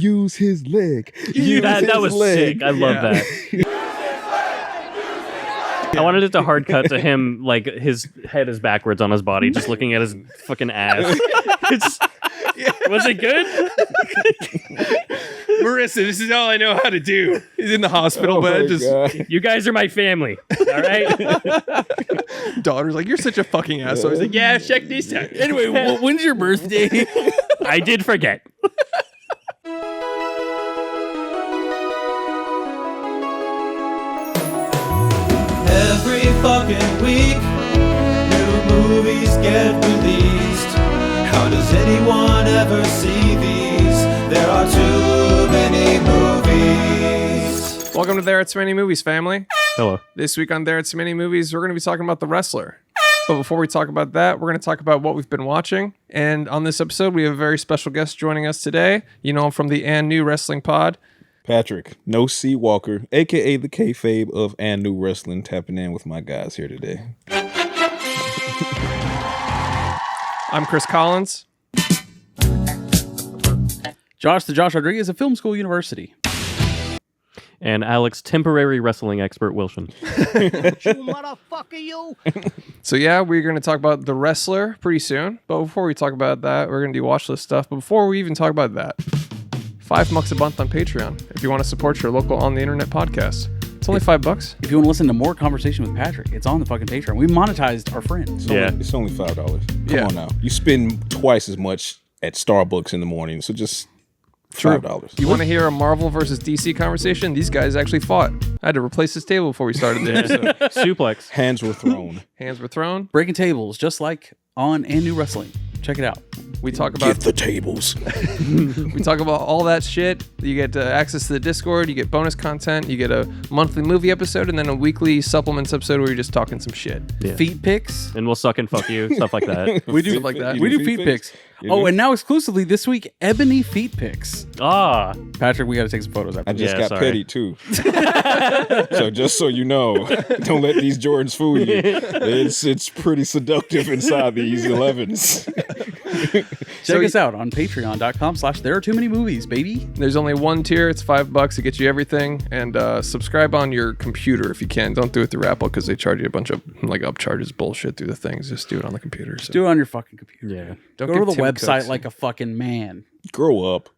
use his leg. That was sick. I love that. I wanted it to hard cut to him, like his head is backwards on his body, just looking at his fucking ass. Was it good? Marissa, this is all I know how to do. He's in the hospital bed. You guys are my family. All right. Daughter's like, you're such a fucking asshole. He's like, yeah, check this out. Anyway, when's your birthday? I did forget. Every fucking week, new movies get released. How does anyone ever see these? There are too many movies. Welcome to There Are Too Many Movies, family. Hello. This week on There Are Too Many Movies, we're going to be talking about The Wrestler. But before we talk about that, we're going to talk about what we've been watching. And on this episode, we have a very special guest joining us today. You know him from the And New Wrestling Pod. Patrik, No C. Walker, a.k.a. the kayfabe of And New Wrestling, tapping in with my guys here today. I'm Chris Collins. Josh Rodriguez of Film School University. And Alex, temporary wrestling expert Wilson. You motherfucker, you! So yeah, we're going to talk about The Wrestler pretty soon. But before we talk about that, we're going to do watch list stuff. But before we even talk about that, $5 a month on Patreon if you want to support your local on the internet podcast. It's only $5. If you want to listen to more conversation with Patrik, it's on the fucking Patreon. We monetized our friends. It's only $5. Come on now. You spend twice as much at Starbucks in the morning, so just $5. You want to hear a Marvel versus DC conversation? These guys actually fought. I had to replace this table before we started the episode. Suplex. Hands were thrown. Hands were thrown. Breaking tables, just like on And New Wrestling. Check it out. We talk about Get the tables. we talk about all that shit. You get access to the Discord. You get bonus content. You get a monthly movie episode, and then a weekly supplements episode where you're just talking some shit. Yeah. Feet pics. And we'll suck and fuck you, stuff like that. We do Stuff like that. We do feet pics. You And now exclusively this week, ebony feet pics. Ah. Patrik, we got to take some photos after I just got sorry. petty too. So just so you know, don't let these Jordans fool you. It's pretty seductive inside these 11s. Check us out on patreon.com/there are too many movies, baby. There's only one tier. It's $5 to get you everything. And subscribe on your computer if you can. Don't do it through Apple because they charge you a bunch of like upcharges bullshit through the things. Just do it on the computer. So. Do it on your fucking computer. Yeah. Don't Go to give the Tim website cooks. like a fucking man. Grow up.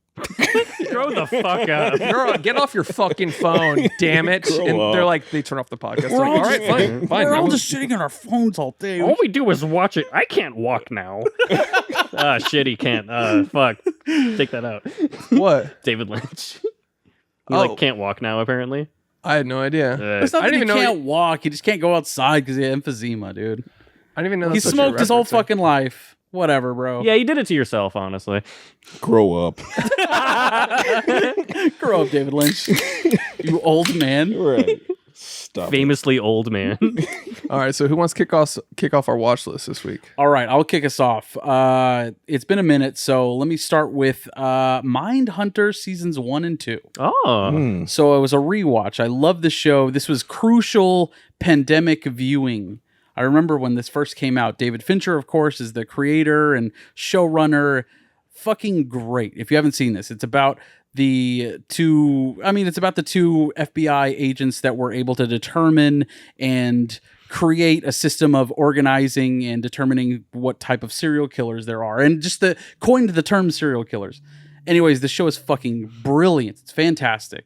Grow the fuck up. Girl, get off your fucking phone, damn it. Grow and up. they're like, they turn off the podcast. They're We're like, all all right, just- fine. We're all I'm- just sitting on our phones all day. All we do is watch it. I can't walk now. Shit, he can't. Fuck. Take that out. What? David Lynch. He Oh. can't walk now, apparently. I had no idea. It's not I that didn't he even know can't walk. He just can't go outside because he had emphysema, dude. I didn't even know He that's what smoked you're his whole referencing. fucking life. Whatever, bro. Yeah, you did it to yourself, honestly. Grow up. Grow up, David Lynch. You old man. Right. Stop. Famously old man. All right, so who wants to kick off our watch list this week? All right, I'll kick us off. It's been a minute, so let me start with Mindhunter seasons 1 and 2. Oh. So it was a rewatch. I love the show. This was crucial pandemic viewing. I remember when this first came out. David Fincher, of course, is the creator and showrunner. Fucking great. If you haven't seen this, it's about the two FBI agents that were able to determine and create a system of organizing and determining what type of serial killers there are. And just coined the term serial killers. Anyways, the show is fucking brilliant. It's fantastic.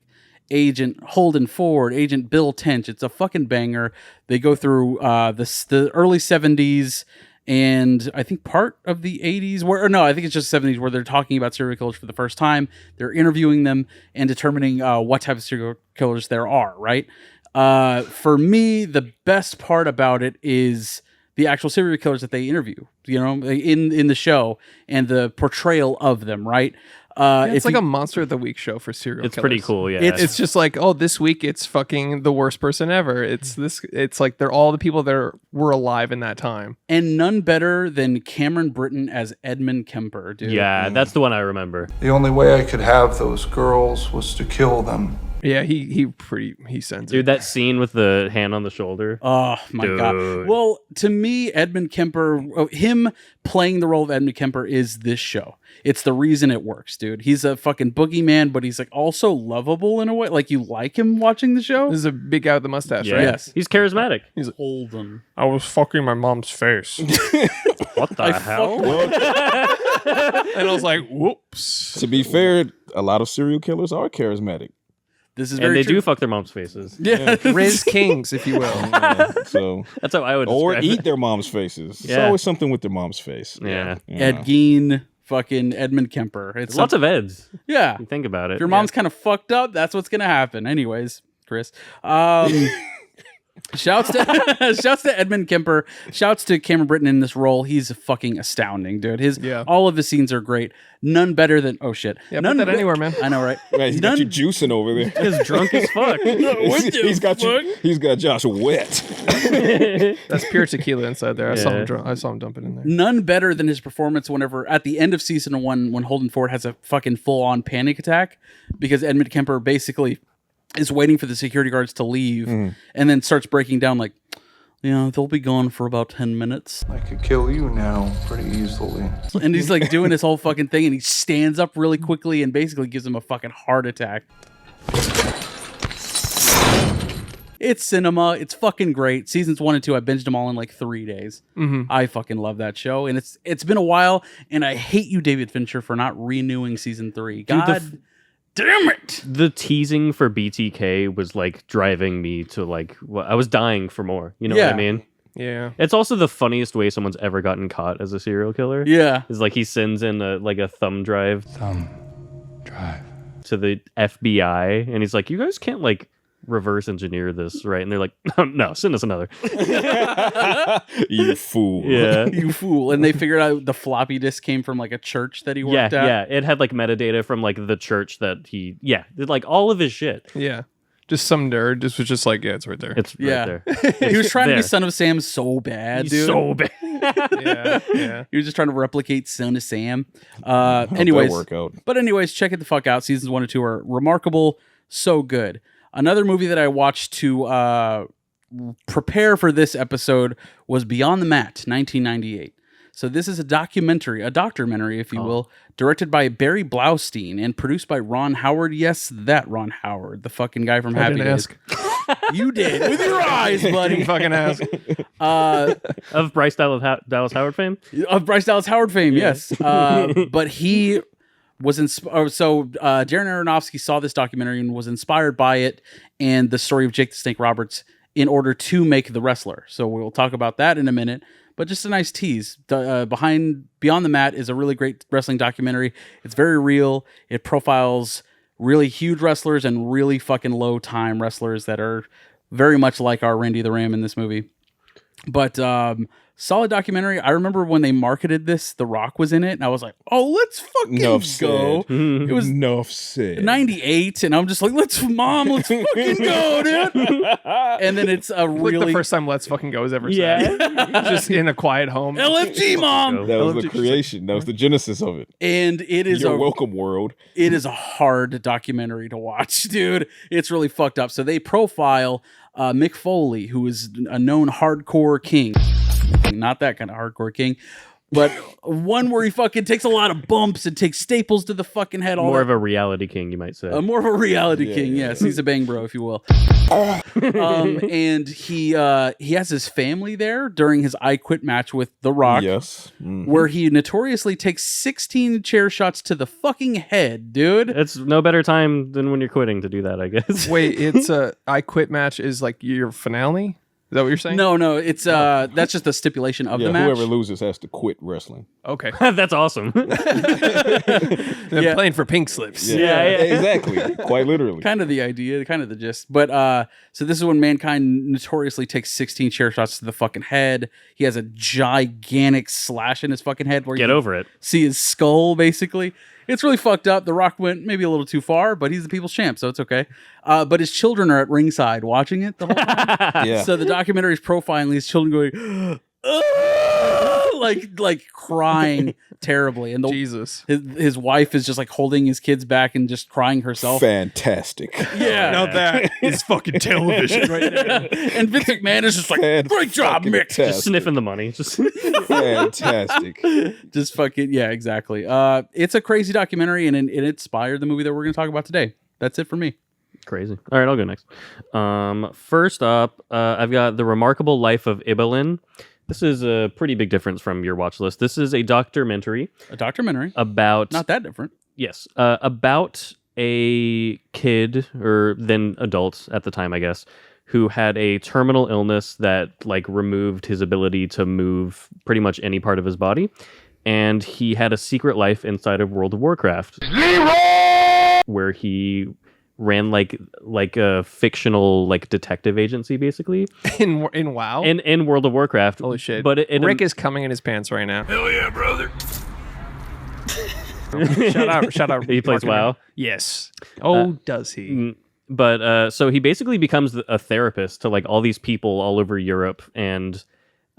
Agent Holden Ford, Agent Bill Tench. It's a fucking banger. They go through the early 70s and I think part of the 80s, I think it's just 70s, where they're talking about serial killers for the first time. They're interviewing them and determining what type of serial killers there are, right? For me, the best part about it is the actual serial killers that they interview, in the show and the portrayal of them, right? It's like a Monster of the Week show for serial It's killers. pretty cool, yeah. It's just like, oh, this week it's fucking the worst person ever. It's like they're all the people that were alive in that time. And none better than Cameron Britton as Edmund Kemper, dude. Yeah, that's the one I remember. The only way I could have those girls was to kill them. Yeah, he sends it. Dude, that scene with the hand on the shoulder. Oh my god. Dude. Well, to me, Edmund Kemper, him playing the role of Edmund Kemper is this show. It's the reason it works, dude. He's a fucking boogeyman, but he's like also lovable in a way. Like you like him watching the show. This is a big guy with the mustache, Yeah. right? Yes. He's charismatic. He's like, Holden. I was fucking my mom's face. What the hell? And I was like, whoops. To be fair, a lot of serial killers are charismatic. This is And very they true. do fuck their mom's faces. Yeah. Riz Kings, if you will. So That's how I would or describe eat it. their mom's faces. It's Yeah. always something with their mom's face. Yeah. Ed Gein, fucking Edmund Kemper. It's There's lots of Eds. yeah. You think about it. If your mom's kind of fucked up, that's what's gonna happen. Anyways, Chris. Shouts to Edmund Kemper. Shouts to Cameron Britton in this role. He's fucking astounding, dude. All of his scenes are great. None better than Yeah, none put that anywhere, man. I know, right? Right, he's got you juicing over there. He's drunk as fuck. He's got Josh wet. That's pure tequila inside there. Yeah. I saw him dump it in there. None better than his performance whenever at the end of season 1 when Holden Ford has a fucking full-on panic attack because Edmund Kemper basically is waiting for the security guards to leave and then starts breaking down like, they'll be gone for about 10 minutes. I could kill you now pretty easily. And he's like doing this whole fucking thing and he stands up really quickly and basically gives him a fucking heart attack. It's cinema. It's fucking great. Seasons 1 and 2, I binged them all in like 3 days. I fucking love that show. And it's been a while and I hate you, David Fincher, for not renewing season 3. God damn it! The teasing for BTK was like driving me to like, I was dying for more. You know what I mean? Yeah. It's also the funniest way someone's ever gotten caught as a serial killer. Yeah. Is like he sends in a thumb drive to the FBI and he's like, you guys can't like reverse engineer this, right? And they're like, no, send us another. You fool. Yeah. You fool. And they figured out the floppy disk came from like a church that he worked at. Yeah. It had like metadata from like the church that he, like all of his shit. Yeah. Just some nerd just was just like, yeah, it's right there. It's Yeah. right there. He was trying to be there. Son of Sam so bad, He's dude. so bad. yeah. He was just trying to replicate Son of Sam. How'd Anyways, that work out? But anyways, check it the fuck out. Seasons 1 and 2 are remarkable. So good. Another movie that I watched to prepare for this episode was Beyond the Mat, 1998. So this is a documentary, if you will, directed by Barry Blaustein and produced by Ron Howard. Yes, that Ron Howard, the fucking guy from Happy didn't Days. ask. You did with your eyes, buddy. Didn't fucking ask. Of Bryce Dallas Howard fame? Of Bryce Dallas Howard fame, yes. But he was Darren Aronofsky saw this documentary and was inspired by it and the story of Jake the Snake Roberts in order to make The Wrestler. So we'll talk about that in a minute. But just a nice tease. Beyond the Mat is a really great wrestling documentary. It's very real. It profiles really huge wrestlers and really fucking low time wrestlers that are very much like our Randy the Ram in this movie. But solid documentary. I remember when they marketed this, The Rock was in it, and I was like, "Oh, let's fucking Enough go!" said. It was Enough said. 98, and I'm just like, "Let's fucking go, dude!" And then it's a Like really the first time Let's Fucking Go has ever Yeah. said. Just in a quiet home. LFG mom, That was the creation. That was the genesis of it. and it is You're welcome, world. it is a hard documentary to watch, dude. It's really fucked up. So they profile Mick Foley, who is a known hardcore king. Not that kind of hardcore king, but one where he fucking takes a lot of bumps and takes staples to the fucking head. More of a reality king, you might say. More of a reality king, yes. He's a bang bro, if you will. And he has his family there during his I Quit match with The Rock. Yes. Mm. Where he notoriously takes 16 chair shots to the fucking head, dude. It's no better time than when you're quitting to do that, I guess. Wait, it's a I Quit match is like your finale? Is that what you're saying? No, it's that's just the stipulation of Yeah, the match. whoever loses has to quit wrestling. Okay. That's awesome. They're Yeah. playing for pink slips. Yeah. Exactly. Quite literally. Kind of the idea, kind of the gist. But so this is when Mankind notoriously takes 16 chair shots to the fucking head. He has a gigantic slash in his fucking head where Get you over it. see his skull, basically. It's really fucked up. The Rock went maybe a little too far, but he's the people's champ, so it's okay. But his children are at ringside watching it the whole time. Yeah. So the documentary is profiling these children going, "Oh!" like crying terribly, and Jesus. his wife is just like holding his kids back and just crying herself. Fantastic. Yeah. Now that is fucking television right there. And Vince McMahon is just like, great job, Mick. Just sniffing the money. Just Fantastic. Just fucking, yeah, exactly. It's a crazy documentary, and it inspired the movie that we're going to talk about today. That's it for me. crazy. All right, I'll go next. First up, I've got The Remarkable Life of Ibelin. This is a pretty big difference from your watch list. This is a documentary. A documentary. About... Not that different. Yes. About a kid, or then adult at the time, I guess, who had a terminal illness that like removed his ability to move pretty much any part of his body. And he had a secret life inside of World of Warcraft. Where he ran like a fictional like detective agency, basically. In WoW? In World of Warcraft. Holy shit. But Rick is coming in his pants right now. Hell yeah, brother. Shout out. He plays WoW. Yes. Oh, does he? But so he basically becomes a therapist to like all these people all over Europe, and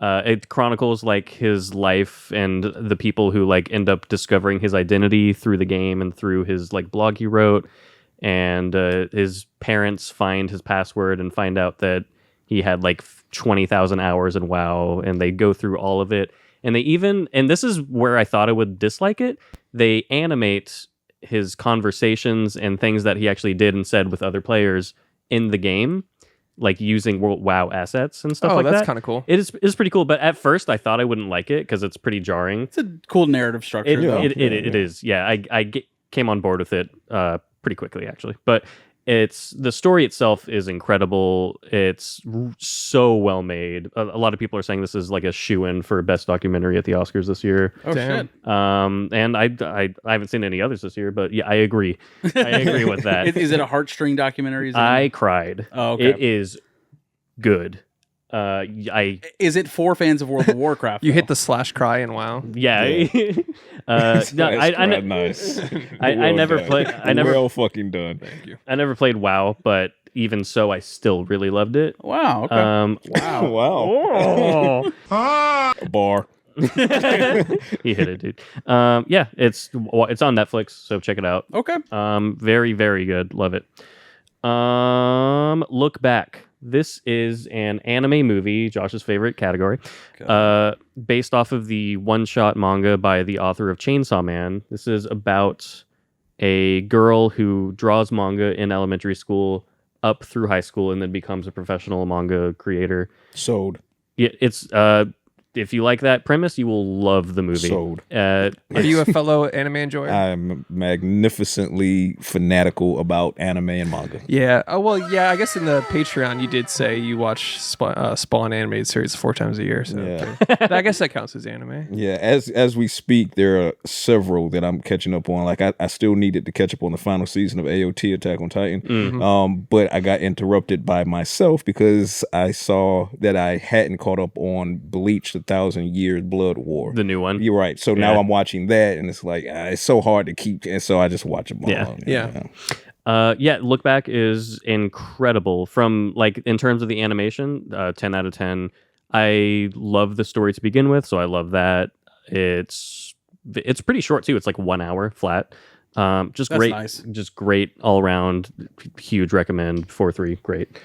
it chronicles like his life and the people who like end up discovering his identity through the game and through his like blog he wrote. And his parents find his password and find out that he had like 20,000 hours in WoW, and they go through all of it. And they even, and this is where I thought I would dislike it, they animate his conversations and things that he actually did and said with other players in the game, like using WoW assets and stuff like that. Oh, that's kind of cool. It is pretty cool, but at first I thought I wouldn't like it because it's pretty jarring. It's a cool narrative structure. It is. Yeah, I came on board with it pretty quickly, actually. But the story itself is incredible. It's so well made. A lot of people are saying this is like a shoo-in for best documentary at the Oscars this year. Oh, Damn. shit. And I haven't seen any others this year, but yeah, I agree. I agree with that. Is it a heartstring documentary? I cried. Oh, okay. It is good. Is it for fans of World of Warcraft? You hit the slash cry in WoW. Yeah. No, Nice. I never played. I never. Well fucking done. Thank you. I never played WoW, but even so, I still really loved it. Wow. Okay. Wow. Oh. A bar. He hit it, dude. Yeah, it's on Netflix, so check it out. Okay. Very, very good. Love it. Look Back. This is an anime movie, Josh's favorite category, based off of the one-shot manga by the author of Chainsaw Man. This is about a girl who draws manga in elementary school up through high school and then becomes a professional manga creator. Sold. Yeah, it's if you like that premise, you will love the movie. Sold. Are you a fellow anime enjoyer? I'm magnificently fanatical about anime and manga. Yeah. Oh, well, yeah, I guess in the Patreon you did say you watch Spawn animated series 4 times a year. So Yeah. I guess that counts as anime. Yeah, as we speak, there are several that I'm catching up on. Like I still needed to catch up on the final season of AOT, Attack on Titan. Mm-hmm. But I got interrupted by myself because I saw that I hadn't caught up on Bleach, the 1,000 Years Blood War. The new one. You're right. So now I'm watching that, and it's like it's so hard to keep, and so I just watch them all. Yeah. Look Back is incredible from like in terms of the animation, 10 out of 10. I love the story to begin with, so I love that. It's pretty short too. It's like 1 hour flat. Just That's great, nice. just great all around. Huge recommend. 4.3, great.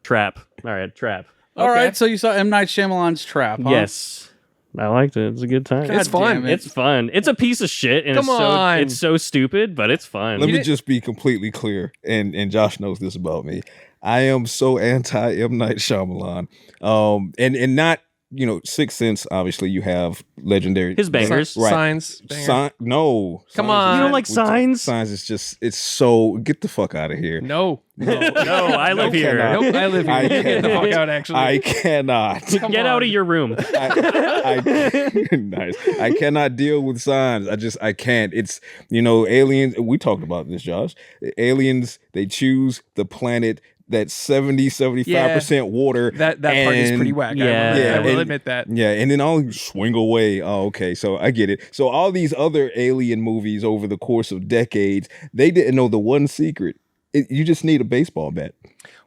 Trap. All right, Trap. All right. So you saw M. Night Shyamalan's Trap, huh? Yes. I liked it. It's a good time. It's fun. It's fun. It's a piece of shit, and Come on. it's so stupid, but it's fun. Let me just be completely clear, and Josh knows this about me. I am so anti M. Night Shyamalan, and not, Sixth Sense. Obviously, you have legendary His bangers. Right. Signs. banger. No, Come Signs on. is- You don't like Signs? Signs is just so get the fuck out of here. No. No, I live here. cannot. Nope, I live here. I You get the fuck cannot. out, actually. I cannot. Get out of your room. Nice. I cannot deal with Signs. I can't. It's aliens. We talked about this, Josh. Aliens. They choose the planet that's 75% water. That part is pretty whack. Yeah. I will and- admit that. Yeah, and then I'll swing away. Oh, okay, so I get it. So all these other alien movies over the course of decades, they didn't know the one secret. You just need a baseball bat.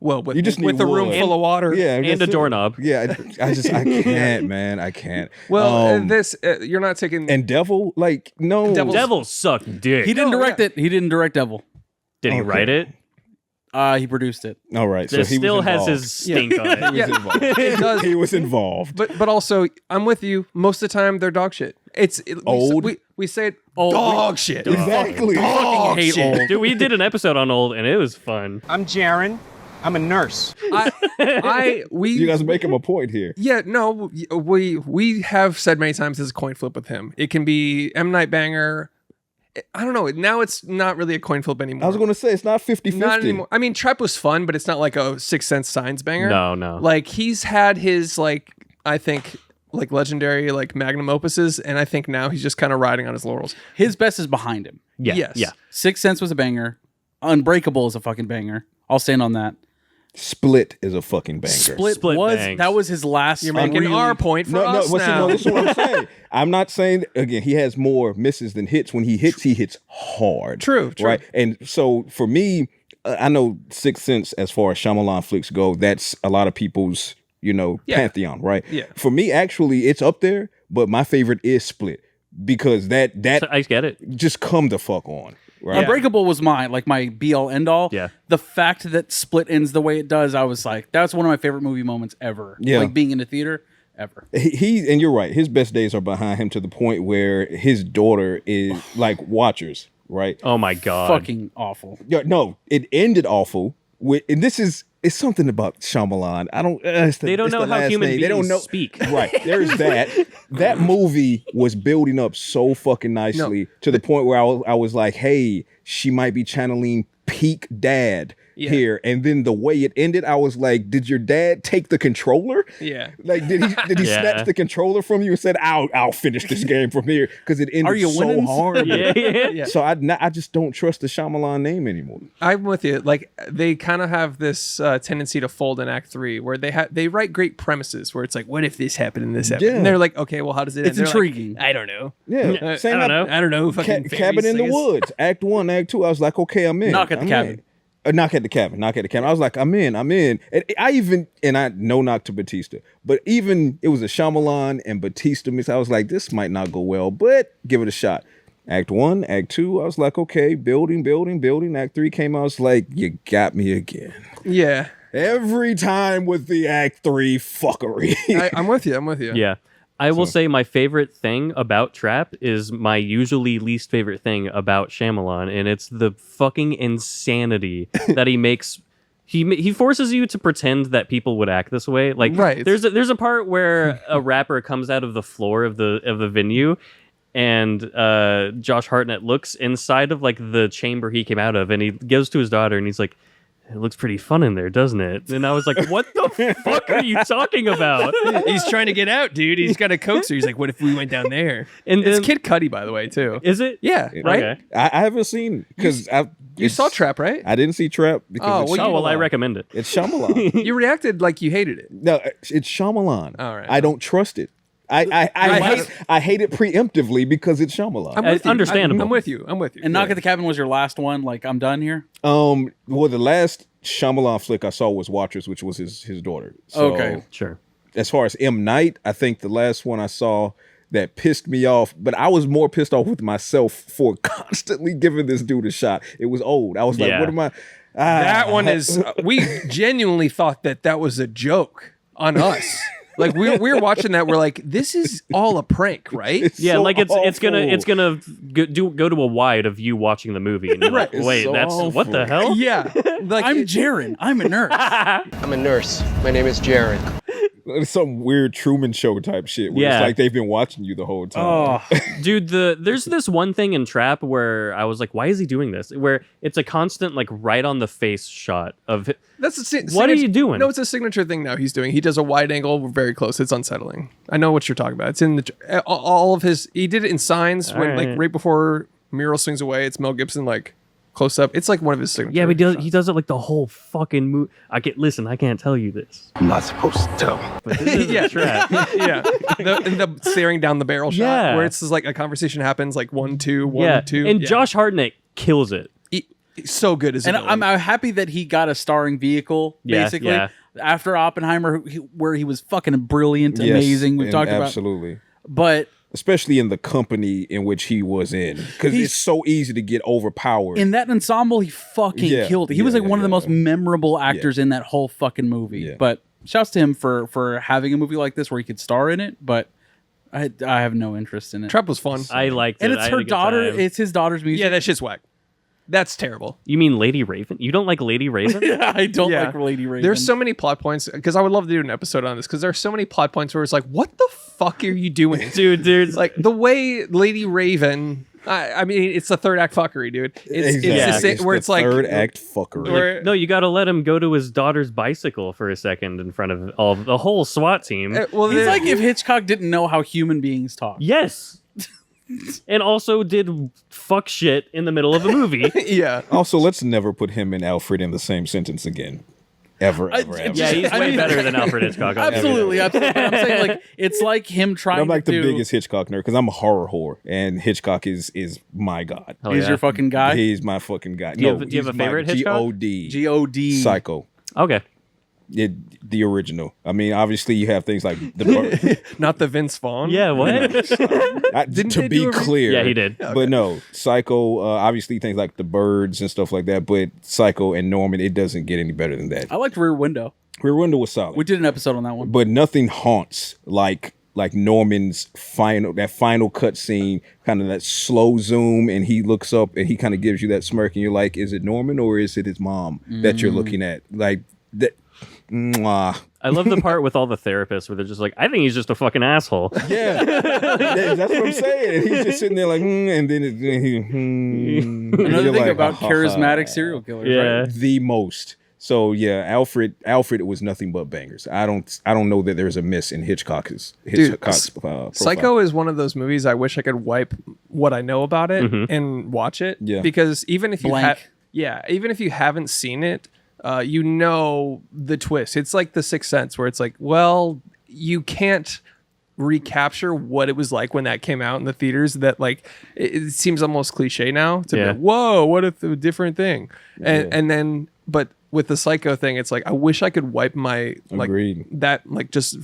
Well, with, You just with need a room wood. full of water. Yeah, And that's a it. doorknob. Yeah, I can't, man. I can't. Well, you're not taking. And Devil, like, no. Devil sucked dick. He didn't No, direct it. He didn't direct Devil. Did he Okay. write it? He produced it. All right, so This he still was has involved. his stink on it. He was involved. It does. He was involved. But also, I'm with you. Most of the time, they're dog shit. Old. We say it, Old. dog shit. Exactly. Fucking hate shit. old. Dude, we did an episode on old, and it was fun. I'm Jaren. I'm a nurse. You guys make him a point here. Yeah, no, we have said many times this is a coin flip with him. It can be M. Night Banger. I don't know. Now it's not really a coin flip anymore. I was going to say, it's not 50-50. Not anymore. I mean, Trap was fun, but it's not like a Sixth Sense Signs banger. No. Like he's had his I think legendary magnum opuses, and I think now he's just kind of riding on his laurels. His best is behind him. Yeah. Yes. Yeah. Sixth Sense was a banger. Unbreakable is a fucking banger. I'll stand on that. Split is a fucking banger. Split Split was bangs. that was his last. You're making really- our point for us well, see, now. no, this is what I'm saying. I'm not saying, again, he has more misses than hits. When he hits hard. True. Right? And so for me, I know Sixth Sense, as far as Shyamalan flicks go, that's a lot of people's, pantheon, right? Yeah. For me, actually, it's up there, but my favorite is Split because that I get it. just come the fuck on. Right? Unbreakable was mine, like my be all end all. Yeah. The fact that Split ends the way it does, I was like, that's one of my favorite movie moments ever. Yeah. Like being in a theater ever. He and you're right. His best days are behind him to the point where his daughter is like watchers, right? Oh my god. Fucking awful. Yeah, no, it ended awful. And it's something about Shyamalan. I don't. They don't know how human beings They don't know. speak. Right. There's that. That movie was building up so fucking nicely to the point where I was like, hey, she might be channeling peak dad here. And then the way it ended, I was like, did your dad take the controller? Yeah. Like, did he Yeah. snatch the controller from you and said, I'll finish this game from here because it ended Are you so winning? hard. Yeah. So I just don't trust the Shyamalan name anymore. I'm with you. Like they kind of have this tendency to fold in Act 3, where they write great premises, where it's like, what if this happened and this happened? Yeah. And they're like, okay, well, how does it? It's end? They're like, intriguing. I don't know. Yeah, same. I don't know. I don't know. Fucking Cabin in the Woods, Act 1, Act 2. I was like, okay, I'm in. Knock at the I'm Cabin. in. Knock at the Cabin. I was like, I'm in. And I no knock to Batista, but even it was a Shyamalan and Batista mix. I was like, this might not go well, but give it a shot. Act 1, Act 2. I was like, okay, building. Act 3 came out. I was like, you got me again. Yeah, Every time with the Act 3 fuckery. I'm with you. Yeah. I will say my favorite thing about Trap is my usually least favorite thing about Shyamalan, and it's the fucking insanity that he makes. He forces you to pretend that people would act this way. Like, Right. there's a part where a rapper comes out of the floor of the venue, and Josh Hartnett looks inside of like the chamber he came out of, and he goes to his daughter, and he's like, it looks pretty fun in there, doesn't it? And I was like, what the fuck are you talking about? He's trying to get out, dude. He's got a coaster. He's like, what if we went down there? And It's then, Kid Cudi, by the way, too. is it? Yeah, right. Okay. I haven't seen because You saw Trap, right? I didn't see Trap because Oh, it's well, Oh, well, I Shyamalan. recommend it. It's Shyamalan. You reacted like you hated it. No, it's Shyamalan. All right. I don't trust it. I hate it preemptively because it's Shyamalan. I'm with you. Understandable. I'm with you. And Knock at the Cabin was your last one. Like, I'm done here. Well, the last Shyamalan flick I saw was Watchers, which was his daughter. So, Okay. Sure. as far as M. Night, I think the last one I saw that pissed me off, but I was more pissed off with myself for constantly giving this dude a shot. It was old. I was like, Yeah. what am I? That one is. We genuinely thought that was a joke on us. Like we were watching that, we're like, this is all a prank, right? Yeah, so like it's awful. gonna go to a wide of you watching the movie, and you're like, It's wait, so that's what the awful. hell? Yeah, like I'm Jaren. I'm a nurse. I'm a nurse. My name is Jaren. It's some weird Truman Show type shit where Yeah. it's like they've been watching you the whole time. Oh, Dude, there's this one thing in Trap where I was like, why is he doing this? Where it's a constant like right on the face shot of it. that's the What are you doing? No, it's a signature thing now. He's doing. He does a wide angle. We're very close. It's unsettling. I know what you're talking about. It's in the all of his. He did it in Signs when right. like right before Muriel swings away. It's Mel Gibson like close up. It's like one of his signature. Yeah, but shots. he does it like the whole fucking movie. I can't tell you this. I'm not supposed to tell. But this is Yeah. a Trap. yeah, the staring down the barrel shot Yeah. where it's just like a conversation happens like 1, 2, 1, Yeah, 2. and Yeah. Josh Hartnett kills it. So good as a And villain. I'm happy that he got a starring vehicle, Yeah, basically. yeah. After Oppenheimer, where he was fucking brilliant, Yes, amazing. We've and talked about, absolutely. but Especially in the company in which he was in, because it's so easy to get overpowered. in that ensemble, he fucking Yeah, killed it. He yeah, was like yeah, one of the yeah, most memorable actors in that whole fucking movie. Yeah. But shouts to him for having a movie like this where he could star in it. But I have no interest in it. Trap was fun. I liked it. And I it's had her a good daughter. time. It's his daughter's music. Yeah, that shit's whack. That's terrible. You mean Lady Raven? You don't like Lady Raven? I don't Yeah. like Lady Raven. There's so many plot points because I would love to do an episode on this because there's so many plot points where it's like, what the fuck are you doing, Dude, Like the way Lady Raven. I mean, it's the third act fuckery, dude. It's the same, where it's like third act fuckery. where- no, you got to let him go to his daughter's bicycle for a second in front of all the whole SWAT team. well, It's like if Hitchcock didn't know how human beings talk. Yes. And also did fuck shit in the middle of a movie. yeah. Also, let's never put him and Alfred in the same sentence again. Ever. Yeah, he's way better than Alfred Hitchcock. Absolutely, absolutely. But I'm saying like it's like him trying I'm like to the do. biggest Hitchcock nerd because I'm a horror whore, and Hitchcock is my god. Hell He's yeah. your fucking guy. He's my fucking guy. Do you have a favorite Hitchcock? God. God. Psycho. Okay. The original. I mean, obviously you have things like the bird. Not the Vince Vaughn. Yeah, what? Didn't to they be do a clear. Yeah, he did. But no, Psycho, obviously things like the birds and stuff like that, but Psycho and Norman, it doesn't get any better than that. I liked Rear Window. Rear Window was solid. We did an episode on that one. But nothing haunts like Norman's final cut scene, kind of that slow zoom, and he looks up and he kind of gives you that smirk, and you're like, is it Norman or is it his mom that you're looking at? Like that. Mwah. I love the part with all the therapists where they're just like, I think he's just a fucking asshole. Yeah, that's what I'm saying. And he's just sitting there like, and then Another you're thing like, about "Ha, ha, charismatic serial killers, Yeah. right? the most. So yeah, Alfred was nothing but bangers. I don't know that there's a miss in Hitchcock's profile. Psycho is one of those movies I wish I could wipe what I know about it and watch it. Yeah. Because even if you Blank. even if you haven't seen it, you know the twist. It's like The Sixth Sense, where it's like, well, you can't recapture what it was like when that came out in the theaters. That like it seems almost cliche now to be like, whoa, what if a different thing? And then but with the Psycho thing, it's like I wish I could wipe my like Agreed. that like just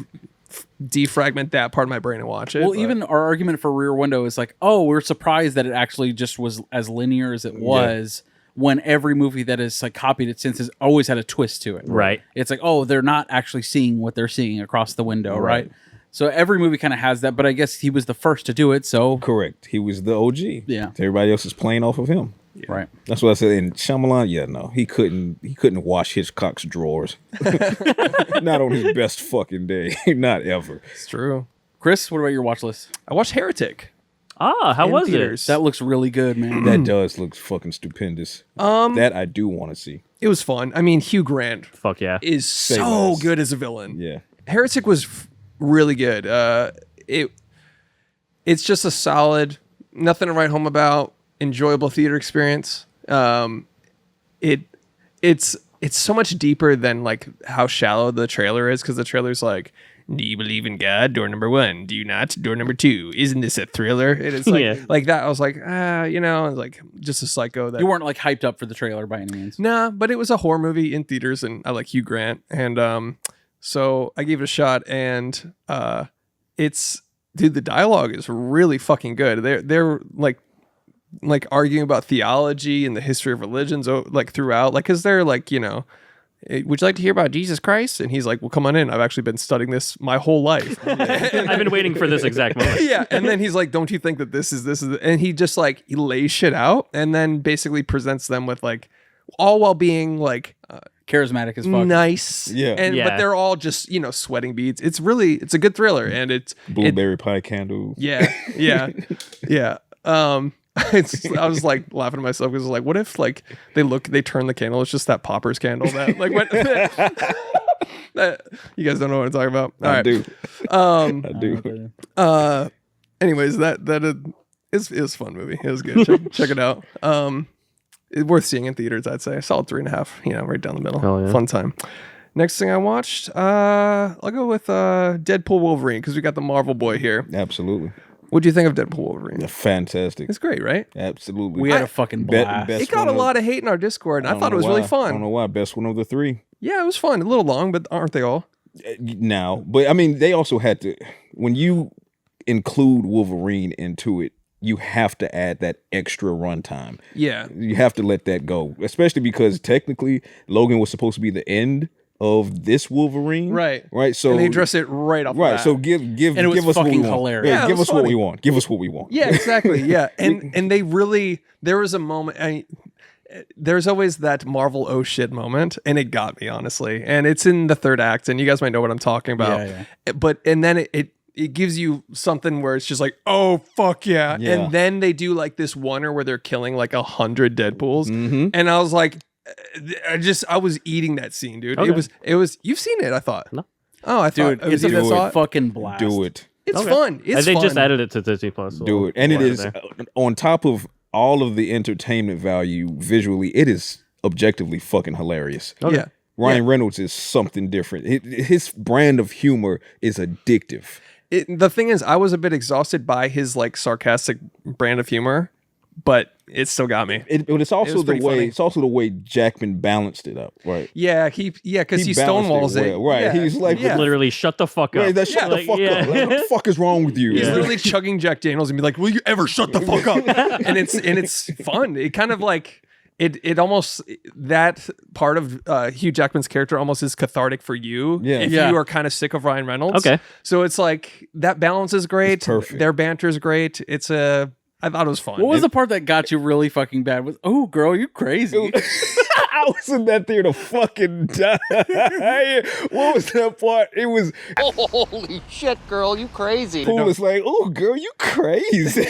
defragment that part of my brain and watch it. Well, but- even our argument for Rear Window is like, oh, we're surprised that it actually just was as linear as it was. When every movie that is like copied it since has always had a twist to it. Right. It's like, oh, they're not actually seeing what they're seeing across the window, right? So every movie kind of has that, but I guess he was the first to do it, so correct. He was the OG. Yeah. Everybody else is playing off of him. right. That's what I said. In Shyamalan, yeah, no, he couldn't wash Hitchcock's drawers. Not on his best fucking day. Not ever. it's true. Chris, what about your watch list? I watched Heretic. How in was theaters. That looks really good, man. That does look fucking stupendous. That I do want to see. It was fun. I mean, Hugh Grant it? Fuck yeah. is so less. good as a villain. Yeah. Heretic was really good. It's just a solid, nothing to write home about, enjoyable theater experience. It's so much deeper than like how shallow the trailer is, because the trailer's like, do you believe in God? Door number 1. Do you not? Door number 2. Isn't this a thriller? And it's like Yeah. like that. I was like, it's like just a psycho that You weren't like hyped up for the trailer by any means. Nah, but it was a horror movie in theaters, and I like Hugh Grant, and so I gave it a shot, and it's dude, the dialogue is really fucking good. They're like arguing about theology and the history of religions, like throughout, like because they're like, would you like to hear about Jesus Christ? And he's like, well, come on in. I've actually been studying this my whole life. I've been waiting for this exact moment. Yeah, and then he's like, don't you think that this is and he just like he lays shit out and then basically presents them with like all while being like Charismatic as fuck. nice. Yeah. But Yeah. they're all just sweating beads. It's a good thriller, and it's Blueberry pie candle. yeah. I was like laughing at myself because like, what if like they turn the candle, it's just that Popper's candle that like what that, you guys don't know what I'm talking about. All I right. do. I do. Anyways, that is a fun movie. It was good. Check it out. It's worth seeing in theaters, I'd say. Solid 3.5. Right down the middle. Hell yeah. Fun time. Next thing I watched, I'll go with Deadpool Wolverine because we got the Marvel boy here. Absolutely. What do you think of Deadpool Wolverine? Fantastic. It's great, right? Absolutely. We had a fucking blast. best It got one a of- lot of hate in our Discord, and I thought it was why. really I don't fun. know why. Best one of the three. Yeah, it was fun. A little long, but aren't they all? Now, but I mean, they also had to, when you include Wolverine into it, you have to add that extra runtime. Yeah. You have to let that go, especially because technically Logan was supposed to be the end of this Wolverine. Right. So And they address it right off the bat. So give And it was us what we fucking want. hilarious. Yeah, it give was us what funny. we want. Give us what we want. Yeah, exactly. Yeah. And they really, there was a moment, there's always that Marvel oh shit moment, and it got me, honestly. And it's in the third act, and you guys might know what I'm talking about. Yeah. But, and then it gives you something where it's just like, oh, fuck yeah. Yeah. And then they do like this oneer where they're killing like 100 Deadpools. Mm-hmm. And I was like, I was eating that scene, dude. Okay. It was, you've seen it, I thought. No. Oh, I thought, Dude, it's you a that saw it? fucking blast. Do it. It's Okay. fun. It's they fun. just added it to Disney Plus. so Do it. And it we'll is add there. on top of all of the entertainment value visually, it is objectively fucking hilarious. Yeah. Ryan Reynolds is something different. His brand of humor is addictive. The thing is, I was a bit exhausted by his like sarcastic brand of humor, but it still got me. But it's also was the pretty way funny. it's also the way Jackman balanced it up, right? Yeah, because he balanced stonewalls it. well, right? Yeah. He's like, yeah. Literally, shut the fuck up. Right, that shut Like, the fuck yeah. up. Like, what the fuck is wrong with you? He's Yeah. literally chugging Jack Daniels and be like, "Will you ever shut the fuck up?" and it's fun. It kind of like it almost that part of Hugh Jackman's character almost is cathartic for you. Yeah. if Yeah. you are kind of sick of Ryan Reynolds. Okay. So it's like that balance is great. It's perfect. Their banter is great. I thought it was fun. What was the part that got you really fucking bad? Was, oh, girl, you crazy. I was in that theater fucking dying. What was that part? It was Holy shit, girl, you crazy. Pool was like, "Oh, girl, you crazy."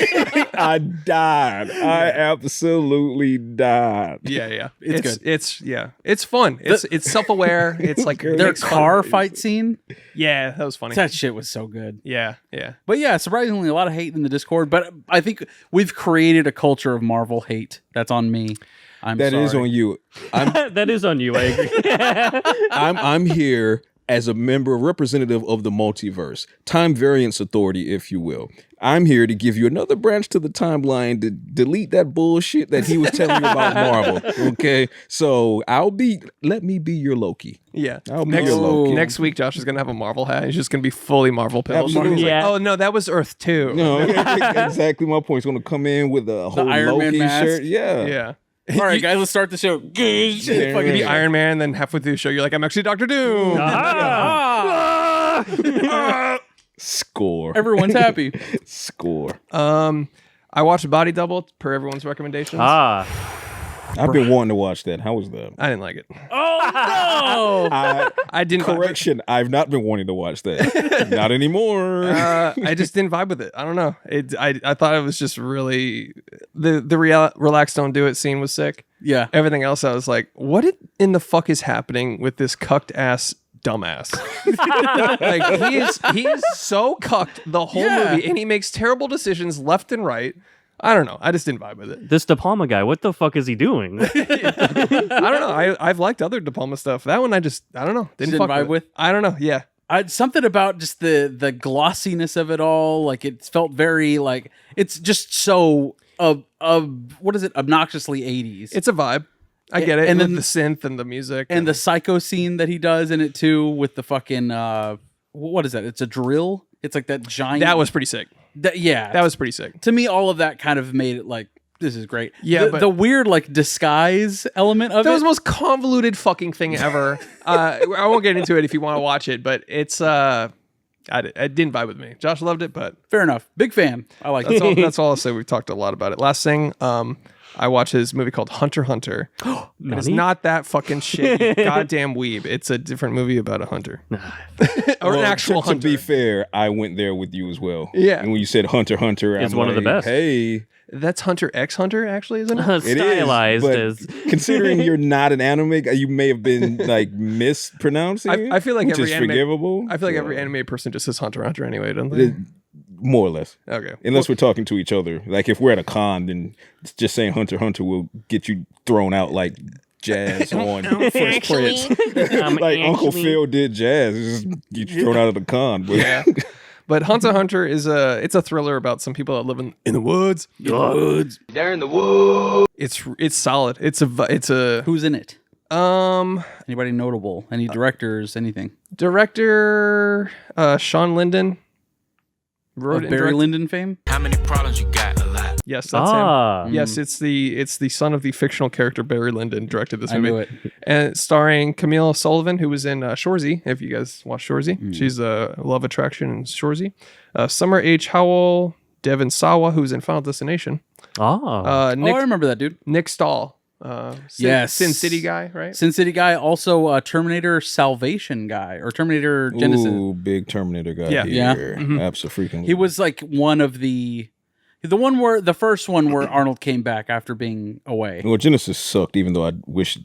I died. I absolutely died. Yeah. It's good. It's fun. It's self-aware. It's like Their makes fun. car fight scene, Yeah, that was funny. that shit was so good. Yeah. But yeah, surprisingly, a lot of hate in the Discord. But I think we've created a culture of Marvel hate. That's on me. That is sorry. on you. That is on you. I agree. I'm here as a member, representative of the multiverse, time variance authority, if you will. I'm here to give you another branch to the timeline to delete that bullshit that he was telling you about Marvel. Okay, so let me be your Loki. Yeah. I'll be your Loki. Next week, Josh is gonna have a Marvel hat. He's just gonna be fully Marvel pills. Absolutely. He's like, Yeah. oh no, that was Earth 2. No, exactly my point. He's going to come in with a whole Iron Man Loki mask. shirt. Yeah. Yeah. All right, guys, let's start the show. Good shit. Yeah. Fucking Be Iron Man, then halfway through the show, you're like, I'm actually Dr. Doom. Score. Everyone's happy. Score. I watched Body Double per everyone's recommendations. I've been wanting to watch that. How was that? I didn't like it. Oh, I didn't. Correction. I've not been wanting to watch that. Not anymore. I just didn't vibe with it. I don't know. I thought it was just really the relax, don't do it scene was sick. yeah. Everything else, I was like, what in the fuck is happening with this cucked ass dumbass? Like he is so cucked the whole Yeah. movie, and he makes terrible decisions left and right. I don't know. I just didn't vibe with it. This De Palma guy, what the fuck is he doing? I don't know. I've liked other De Palma stuff. That one I don't know. Didn't Didn't fuck vibe with? I don't know. Yeah. Something about just the glossiness of it all. Like it felt very like it's just so what is it? Obnoxiously 80s. It's a vibe. I get it. And And then then the synth and the music and the psycho scene that he does in it too with the fucking what is that? It's a drill. It's like that giant. that was pretty sick. That was pretty sick. to me. All of that kind of made it like this is great. Yeah, the weird like disguise element of That it. was the most convoluted fucking thing ever. I won't get into it if you want to watch it, but it's it didn't vibe with me. Josh loved it, but Fair enough. Big fan. I like it. that's all I'll say. We've talked a lot about it. Last thing, I watched his movie called Hunter x Hunter. And it's Nani? not that fucking shit, you goddamn weeb. It's a different movie about a hunter. Or an actual to hunter. be fair, I went there with you as well. Yeah. And when you said Hunter, It's I'm one of the like, best. Hey, That's Hunter x Hunter, actually, isn't it? it is. Stylized But as considering you're not an anime, you may have been like mispronouncing it. I feel like which every is anime- forgivable. I feel like So, every anime person just says Hunter x Hunter anyway, don't they? more or less. Okay. Unless we're talking to each other. Like if we're at a con, then just saying Hunter x Hunter will get you thrown out like Jazz on Fresh Prince. Like Uncle Phil did Jazz. It's just get you thrown out of the con. But Yeah. But Hunter x Hunter is it's a thriller about some people that live in the woods. They're in the woods. It's solid. It's a Who's in it? Anybody notable? Any directors? Anything? director Sean Linden wrote Of and Barry directed- Lyndon fame? How many problems you got? A lot. Yes, that's him. Yes, Mm. it's the son of the fictional character Barry Lyndon directed this I movie. knew it. And starring Camille Sullivan, who was in Shoresy. If you guys watch Shoresy, Mm. she's a love attraction in Shoresy. Summer H. Howell, Devin Sawa, who's in Final Destination. Ah. Nick, I remember that dude. Nick Stahl, Yes. Sin City guy, right? Sin City guy, also Terminator Salvation guy or Terminator Genesis. Ooh, big Terminator guy Yeah. Yeah. here. Mhm. Absolutely. He was like one of the first one where Arnold came back after being away. Well, Genesis sucked, even though I wish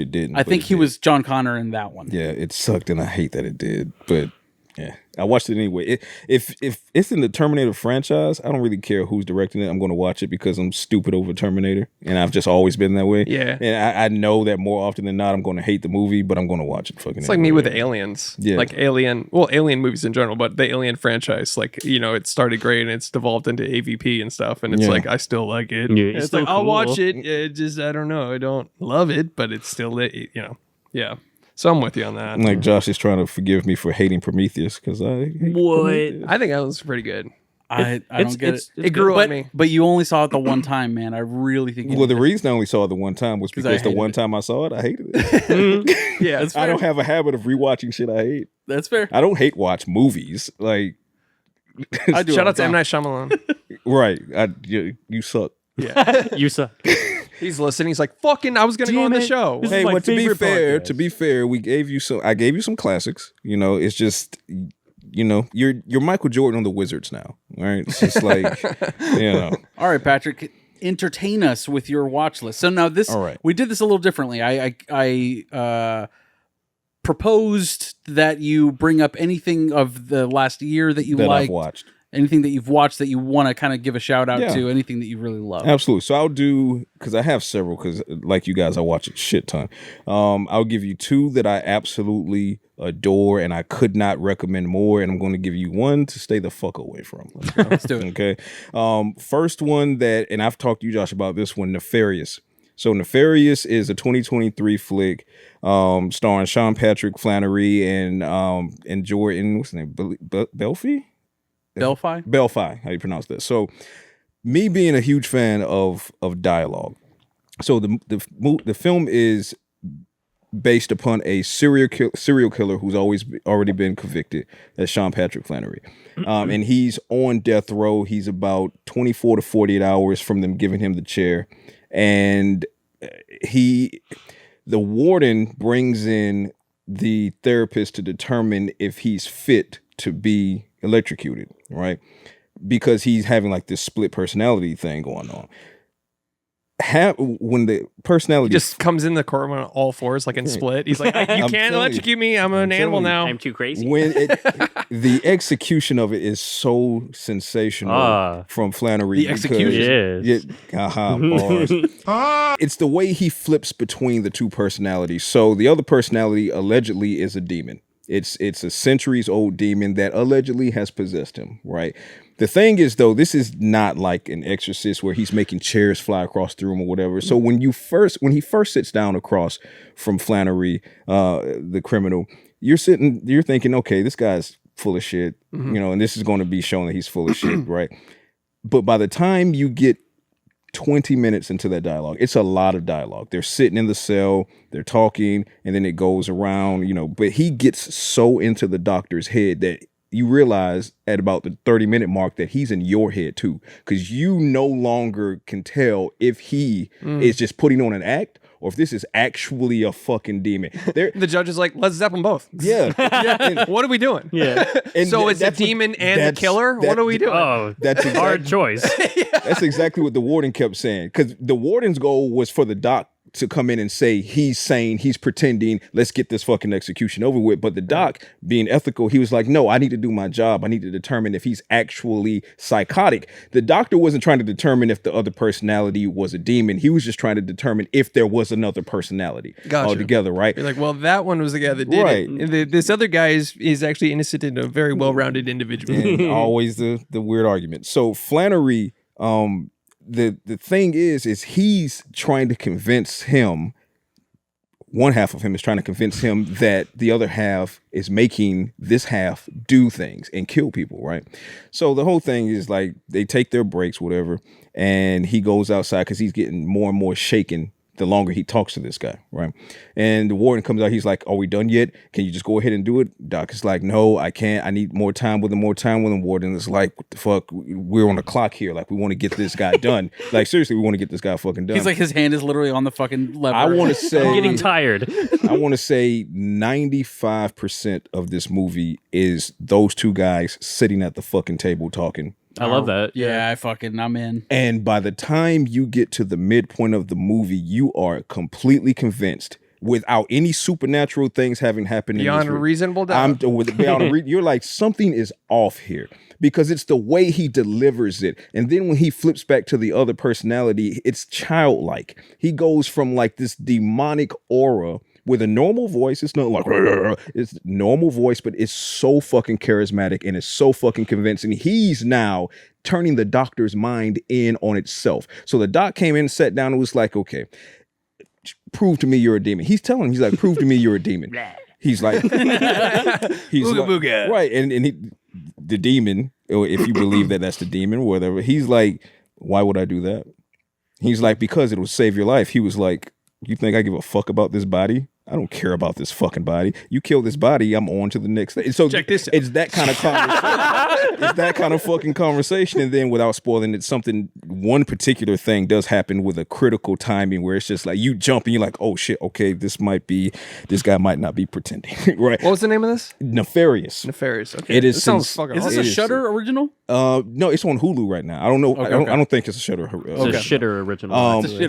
it didn't. I but think it he did. was John Connor in that one. Yeah, it sucked, and I hate that it did. But yeah, I watched it anyway. If it's in the Terminator franchise, I don't really care who's directing it. I'm going to watch it because I'm stupid over Terminator, and I've just always been that way. Yeah. And I know that more often than not, I'm going to hate the movie, but I'm going to watch it. Fucking. It's like me with Aliens. Yeah. Like Alien movies in general, but the Alien franchise, like, it started great and it's devolved into AVP and stuff. And it's Yeah. like, I still like it. Yeah, And it's it's like, still I'll watch cool. it. It just, I don't know. I don't love it, but it's still, yeah. So I'm with you on that. Like Josh is trying to forgive me for hating Prometheus because I hate What? Prometheus. I think that was pretty good. I don't get it. It grew But on me. but you only saw it the one time, man. I really think. Well, the reason I only saw it the one time was 'Cause I because the hated one it. time I saw it, I hated it. Yeah. That's I fair. don't have a habit of rewatching shit I hate. That's fair. I don't hate watch movies. Like, I do. Shout all out to the M. time. Night Shyamalan. right. You suck. You suck. He's listening. He's like, fucking, I was going to go on the Damn it. show. This Hey, is my but to be favorite fair, podcast. I gave you some classics. It's just, you're Michael Jordan on the Wizards now. All right. It's just like, All right, Patrick, entertain us with your watch list. So now All right. we did this a little differently. I proposed that you bring up anything of the last year that you that I've liked, watched. anything that you've watched that you want to kind of give a shout out Yeah. to, anything that you really love. Absolutely. So I'll do, because I have several, because like you guys, I watch a shit ton. I'll give you two that I absolutely adore and I could not recommend more. And I'm going to give you one to stay the fuck away from. Let's do it. Okay. First one and I've talked to you, Josh, about this one, Nefarious. So Nefarious is a 2023 flick starring Sean Patrick Flannery and Jordan, what's his name? Belfi? Belfi? Belfi, how you pronounce that? So, me being a huge fan of dialogue, so the film is based upon a serial killer who's already been convicted. That's Sean Patrick Flannery, and he's on death row. He's about 24 to 48 hours from them giving him the chair, and the warden brings in the therapist to determine if he's fit to be electrocuted, right? Because he's having like this split personality thing going on. When the He personality just comes in the courtroom on all fours, like in Split. He's like, you I'm can't telling electrocute me. I'm an animal telling you. now. I'm too crazy. when the execution of it is so sensational from Flannery. The execution. Yes. Bars. It's the way he flips between the two personalities. So the other personality allegedly is a demon. It's a centuries old demon that allegedly has possessed him, right? The thing is, though, this is not like an exorcist where he's making chairs fly across the room or whatever. So when he first sits down across from Flannery, the criminal, you're thinking, okay, this guy's full of shit, and this is going to be shown that he's full of shit, right? But by the time you get 20 minutes into that dialogue, it's a lot of dialogue. They're sitting in the cell, they're talking, and then it goes around, but he gets so into the doctor's head that you realize at about the 30-minute mark that he's in your head too, because you no longer can tell if he is just putting on an act or if this is actually a fucking demon. The judge is like, let's zap them both. Yeah. And- What are we doing? Yeah. and So it's a that's what- demon and the that's- killer? What are we doing? Oh, That's hard exactly, choice. that's exactly what the warden kept saying, because the warden's goal was for the to come in and say he's sane, he's pretending, let's get this fucking execution over with. But the doc, being ethical, he was like, no, I need to do my job. I need to determine if he's actually psychotic. The doctor wasn't trying to determine if the other personality was a demon. He was just trying to determine if there was another personality altogether, right? You're like, well, that one was the guy that did it. And this other guy is actually innocent and a very well-rounded individual. And always the weird argument. So Flannery, the thing is he's trying to convince him, one half of him is trying to convince him that the other half is making this half do things and kill people, right? So the whole thing is like they take their breaks, whatever, and he goes outside because he's getting more and more shaken the longer he talks to this guy, right? And the warden comes out, he's like, are we done yet? Can you just go ahead and do it? Doc is like, no, I can't. I need more time with him, Warden is like, what the fuck? We're on the clock here. Like, we want to get this guy done. Like, seriously, we want to get this guy fucking done. He's like, his hand is literally on the fucking lever. I want to say... I'm getting tired. I want to say 95% of this movie is those two guys sitting at the fucking table talking. I love that. Yeah, I'm in. And by the time you get to the midpoint of the movie, you are completely convinced, without any supernatural things having happened beyond a reasonable doubt. You're like, something is off here, because it's the way he delivers it. And then when he flips back to the other personality, it's childlike. He goes from like this demonic aura with a normal voice. It's not like, it's normal voice, but it's so fucking charismatic and it's so fucking convincing. He's now turning the doctor's mind in on itself. So the doc came in, sat down, and was like, okay, prove to me you're a demon. He's telling him, he's like, prove to me you're a demon. He's like, Booga booga. Right. And the demon, if you believe that that's the demon, whatever, he's like, why would I do that? He's like, because it will save your life. He was like, you think I give a fuck about this body? I don't care about this fucking body. You kill this body, I'm on to the next thing. So check this out. It's that kind of conversation. It's that kind of fucking conversation. And then without spoiling it, one particular thing does happen with a critical timing where it's just like you jump and you're like, oh shit, okay, this guy might not be pretending. Right. What was the name of this? Nefarious. Nefarious. Okay. It is. This sounds fucking Is this awesome. a Shudder original? No, it's on Hulu right now. I don't know. Okay, I don't think it's a Shudder. It's a shitter original.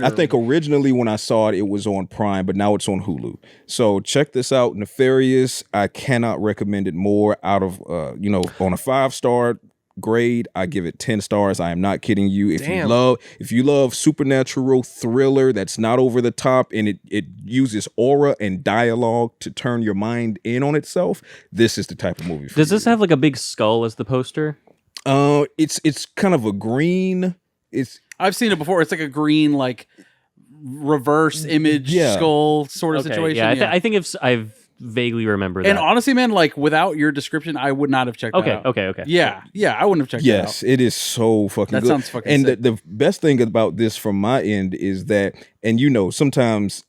I think originally when I saw it, it was on Prime, but now it's on Hulu. So check this out, Nefarious. I cannot recommend it more. Out of on a 5-star grade, I give it 10 stars. I am not kidding you. If you love supernatural thriller that's not over the top and it uses aura and dialogue to turn your mind in on itself, this is the type of movie for Does you. this have like a big skull as the poster? It's kind of a green. I've seen it before. It's like a green, like reverse image skull sort of situation. Yeah, I think I've vaguely remember that. And honestly, man, like without your description, I would not have checked that out. Okay. Yeah, I wouldn't have checked that out. Yes, it is so fucking That good. sounds fucking and sick. the best thing about this from my end is that, and sometimes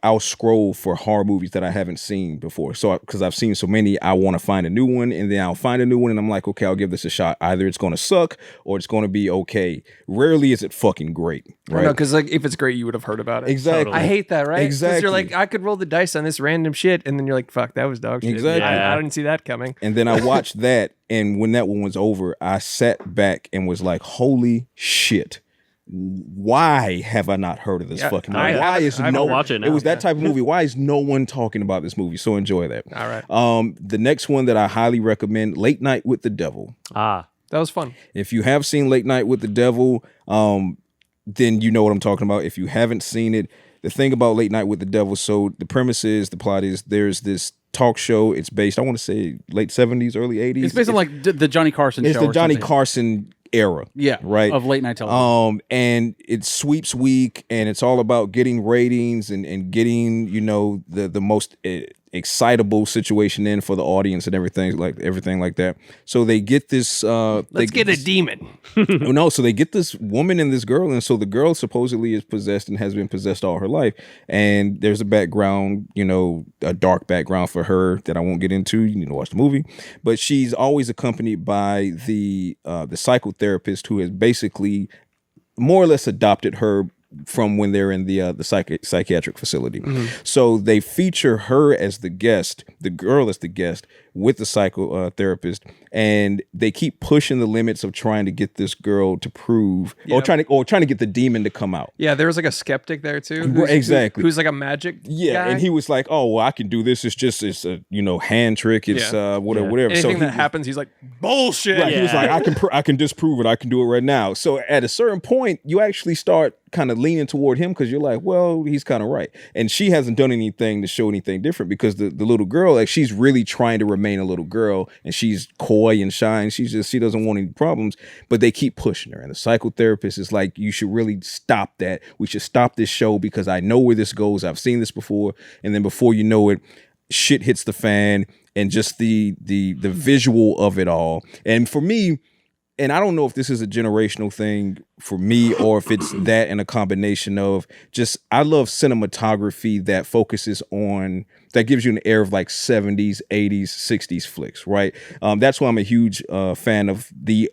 I'll scroll for horror movies that I haven't seen before. So because I've seen so many, I want to find a new one, and then I'll find a new one, and I'm like, okay, I'll give this a shot. Either it's going to suck or it's going to be okay. Rarely is it fucking great, right? No, because like if it's great, you would have heard about it. Exactly. I hate that, right? 'Cause Exactly. you're like, I could roll the dice on this random shit, and then you're like, fuck, that was dog shit. Exactly. I didn't see that coming. And then I watched that, and when that one was over, I sat back and was like, holy shit. Why have I not heard of this fucking movie? I haven't watched it now. It was that type of movie. Why is no one talking about this movie? So enjoy that. All right. The next one that I highly recommend, Late Night with the Devil. Ah, That was fun. If you have seen Late Night with the Devil, then you know what I'm talking about. If you haven't seen it, the thing about Late Night with the Devil, so the plot is there's this talk show. It's based, I want to say, late 70s, early 80s. It's based on like the Johnny Carson show. It's the or Johnny something. Carson era. Yeah. Right. Of late night television. And it's sweeps week, and it's all about getting ratings and getting, the most excitable situation in for the audience and everything like that. So they get this Let's get a demon. no, so they get this woman and this girl, and so the girl supposedly is possessed and has been possessed all her life. And there's a background, a dark background for her that I won't get into. You need to watch the movie. But she's always accompanied by the psychotherapist who has basically more or less adopted her from when they're in the psychiatric facility. So they feature her as the guest, the girl as the guest, with the psychotherapist, and they keep pushing the limits of trying to get this girl to prove, or trying to get the demon to come out. Yeah, there was like a skeptic there too. Exactly. Who's like a magic guy. And he was like, "Oh, well, I can do this. It's a hand trick. It's whatever." Anything so that happens, he's like, bullshit. Right, he was like, I can disprove it. I can do it right now. So at a certain point, you actually start kind of leaning toward him because you're like, well, he's kind of right. And she hasn't done anything to show anything different because the little girl, like, she's really trying to remain a little girl, and she's coy and shy, and she doesn't want any problems, but they keep pushing her. And the psychotherapist is like, you should really stop that. We should stop this show because I know where this goes. I've seen this before. And then before you know it, shit hits the fan, and just the visual of it all. And for me, and I don't know if this is a generational thing for me or if it's that and a combination of just, I love cinematography that focuses on, that gives you an air of like 70s, 80s, 60s flicks, right? That's why I'm a huge fan of the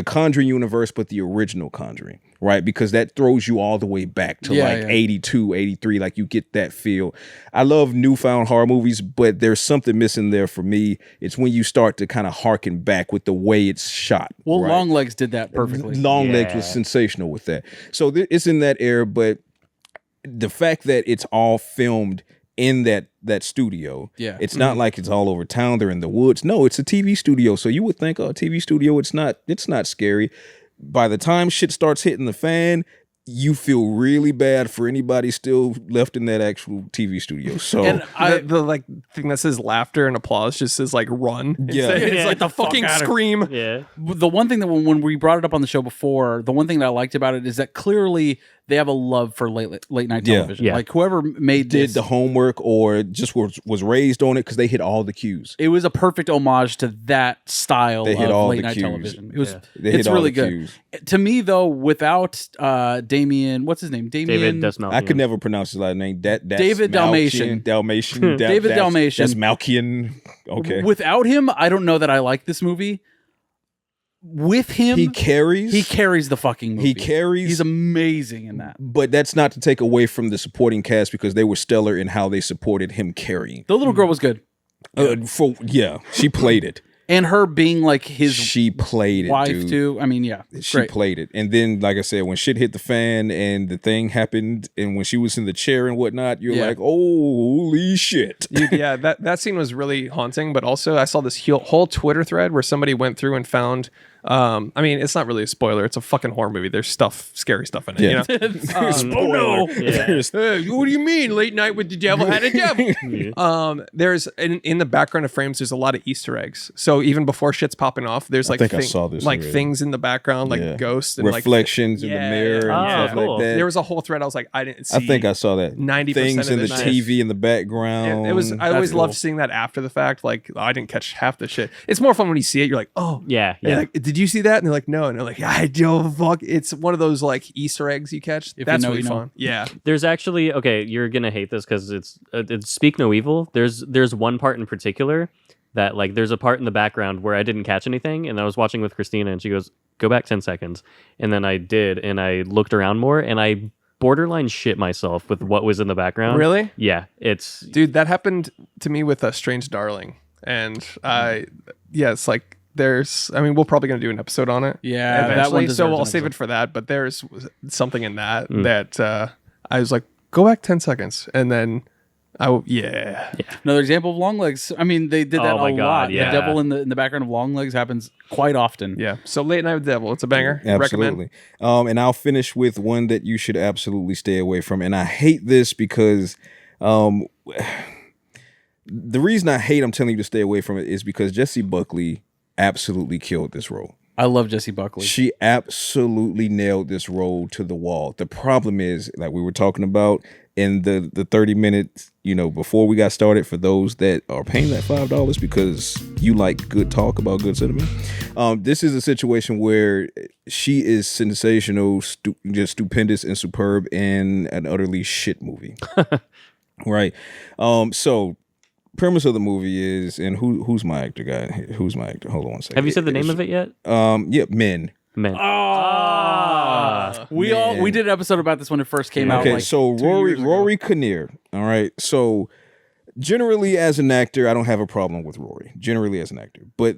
Conjuring universe, but the original Conjuring, right? Because that throws you all the way back to 82, 83, like you get that feel. I love newfound horror movies, but there's something missing there for me. It's when you start to kind of harken back with the way it's shot. Well, right? Longlegs did that perfectly. Longlegs was sensational with that. So it's in that era, but the fact that it's all filmed in that studio. Yeah. It's not like it's all over town. They're in the woods. No, it's a TV studio. So you would think, oh, TV studio, it's not scary. By the time shit starts hitting the fan, you feel really bad for anybody still left in that actual TV studio. So and the like thing that says laughter and applause just says like run. It's like the fucking scream. Yeah. The one thing that when we brought it up on the show before, the one thing that I liked about it is that clearly they have a love for late night television. Yeah. Like whoever did the homework or just was raised on it because they hit all the cues. It was a perfect homage to that style They hit of all late the night cues. television. It was They hit it's all really the good. cues. To me though, without Damien, what's his name? David Desmalchian. I could never pronounce his last name. That's David Dalmatian. David Dalmatian. That's Malkian. Okay. Without him, I don't know that I like this movie. With him, He carries the fucking movie. He's amazing in that. But that's not to take away from the supporting cast because they were stellar in how they supported him carrying. The little girl was good. She played it. And her being like his She played it, wife dude. too. I mean, yeah. She great. played it. And then, like I said, when shit hit the fan and the thing happened and when she was in the chair and whatnot, you're like, holy shit. Yeah, that scene was really haunting, but also I saw this whole Twitter thread where somebody went through and found, I mean, it's not really a spoiler. It's a fucking horror movie. There's scary stuff in it. Yeah. You know? Oh no. Hey, what do you mean? Late night with the devil had a devil. There's in the background of frames, there's a lot of Easter eggs. So even before shit's popping off, there's like I saw this already. things in the background, like ghosts and reflections in the mirror and stuff cool. like that. There was a whole thread. I was like, I didn't see. I think I saw that. 90% things of in the this TV in the background. It was. I always That's loved cool. seeing that after the fact. Like, I didn't catch half the shit. It's more fun when you see it. You're like, oh Yeah. And like, did you see that? And they're like, no. And they're like, I don't fuck. It's one of those like Easter eggs you catch. you That's know, really you know. fun. Yeah. There's actually you're gonna hate this because it's Speak No Evil. There's one part in particular that like there's a part in the background where I didn't catch anything, and I was watching with Christina, and she goes, "Go back 10 seconds," and then I did, and I looked around more, and I borderline shit myself with what was in the background. Really? Yeah, it's Dude, that happened to me with Strange Darling, and it's like. We're probably going to do an episode on it. Yeah, that eventually. one So deserves I'll an save it episode. for that. But there's something in that that I was like, go back 10 seconds. And then, Another example of Longlegs. I mean, they did that Oh my a God, lot. yeah. The devil in the background of Longlegs happens quite often. Yeah. So Late Night with the Devil. It's a banger. Recommend. Absolutely. And I'll finish with one that you should absolutely stay away from. And I hate this because the reason I'm telling you to stay away from it is because Jessie Buckley absolutely killed this role. I love Jessie Buckley. She absolutely nailed this role to the wall. The problem is, like we were talking about in the 30 minutes, before we got started, for those that are paying that $5 because you like good talk about good cinema, this is a situation where she is sensational, just stupendous and superb in an utterly shit movie. Right. So premise of the movie is, and who's my actor guy? Who's my actor? Hold on one second. Have you said the name of it yet? Yeah, Men. Man. We did an episode about this when it first came out. Okay, like so 2 years ago. Rory Kinnear. All right, so generally as an actor, I don't have a problem with Rory. Generally as an actor, but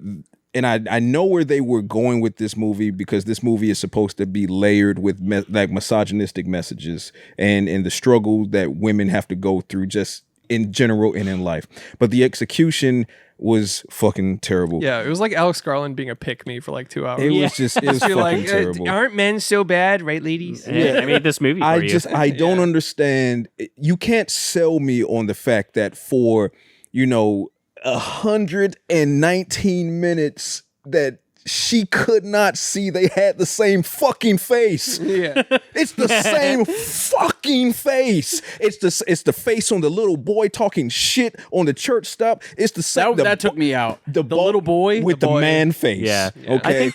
and I know where they were going with this movie because this movie is supposed to be layered with like misogynistic messages and the struggle that women have to go through just in general and in life. But the execution was fucking terrible. Yeah, it was like Alex Garland being a pick-me for like 2 hours. It was just it was fucking You're terrible. aren't men so bad, right, ladies? Yeah, I made this movie for you. I don't understand. You can't sell me on the fact that for 119 minutes that she could not see they had the same fucking face. Yeah. It's the same fucking face. It's the face on the little boy talking shit on the church stop. It's the same. That took me out. The little boy with the man face. Yeah. Okay.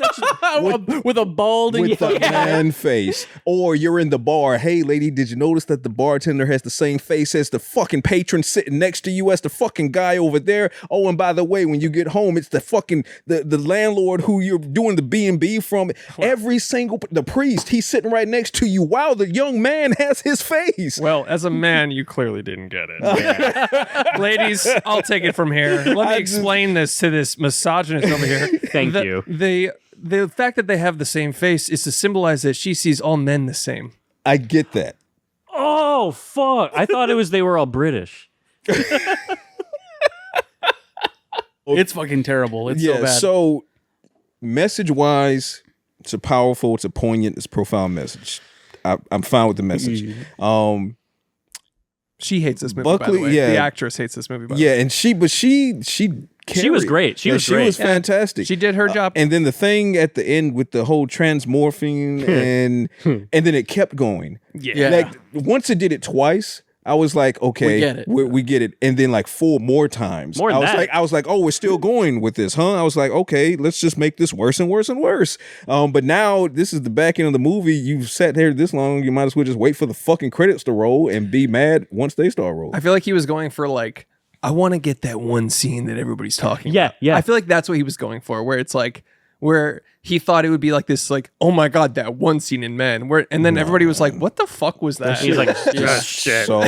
with a balding With the man face. Or you're in the bar. Hey, lady, did you notice that the bartender has the same face as the fucking patron sitting next to you as the fucking guy over there? Oh, and by the way, when you get home, it's the fucking the landlord who you're doing the B&B from. Every single the priest, he's sitting right next to you while the young man has his face. Well, as a man, you clearly didn't get it. Ladies, I'll take it from here. Let me explain this to this misogynist over here. Thank you. The fact that they have the same face is to symbolize that she sees all men the same. I get that. Oh, fuck. I thought they were all British. It's fucking terrible. It's so bad. So message wise, it's a powerful, it's a poignant, it's a profound message. I'm fine with the message. She hates this movie, by Buckley, the way. yeah. The actress hates this movie, by the way. Yeah, and she was great. She was She great. was fantastic. She did her job. And then the thing at the end with the whole transmorphing and then it kept going. Yeah. Like once it did it twice, I was like, okay, We get it. we get it. And then like 4 more times. More than that. I was like, oh, we're still going with this, huh? I was like, okay, let's just make this worse and worse and worse. But now this is the back end of the movie. You've sat there this long, you might as well just wait for the fucking credits to roll and be mad once they start rolling. I feel like he was going for like, I want to get that one scene that everybody's talking Yeah, about. yeah. I feel like that's what he was going for, where it's like, where he thought it would be like this, like, oh my God, that one scene in Men. And then everybody was like, what the fuck was that? He's like, shit. So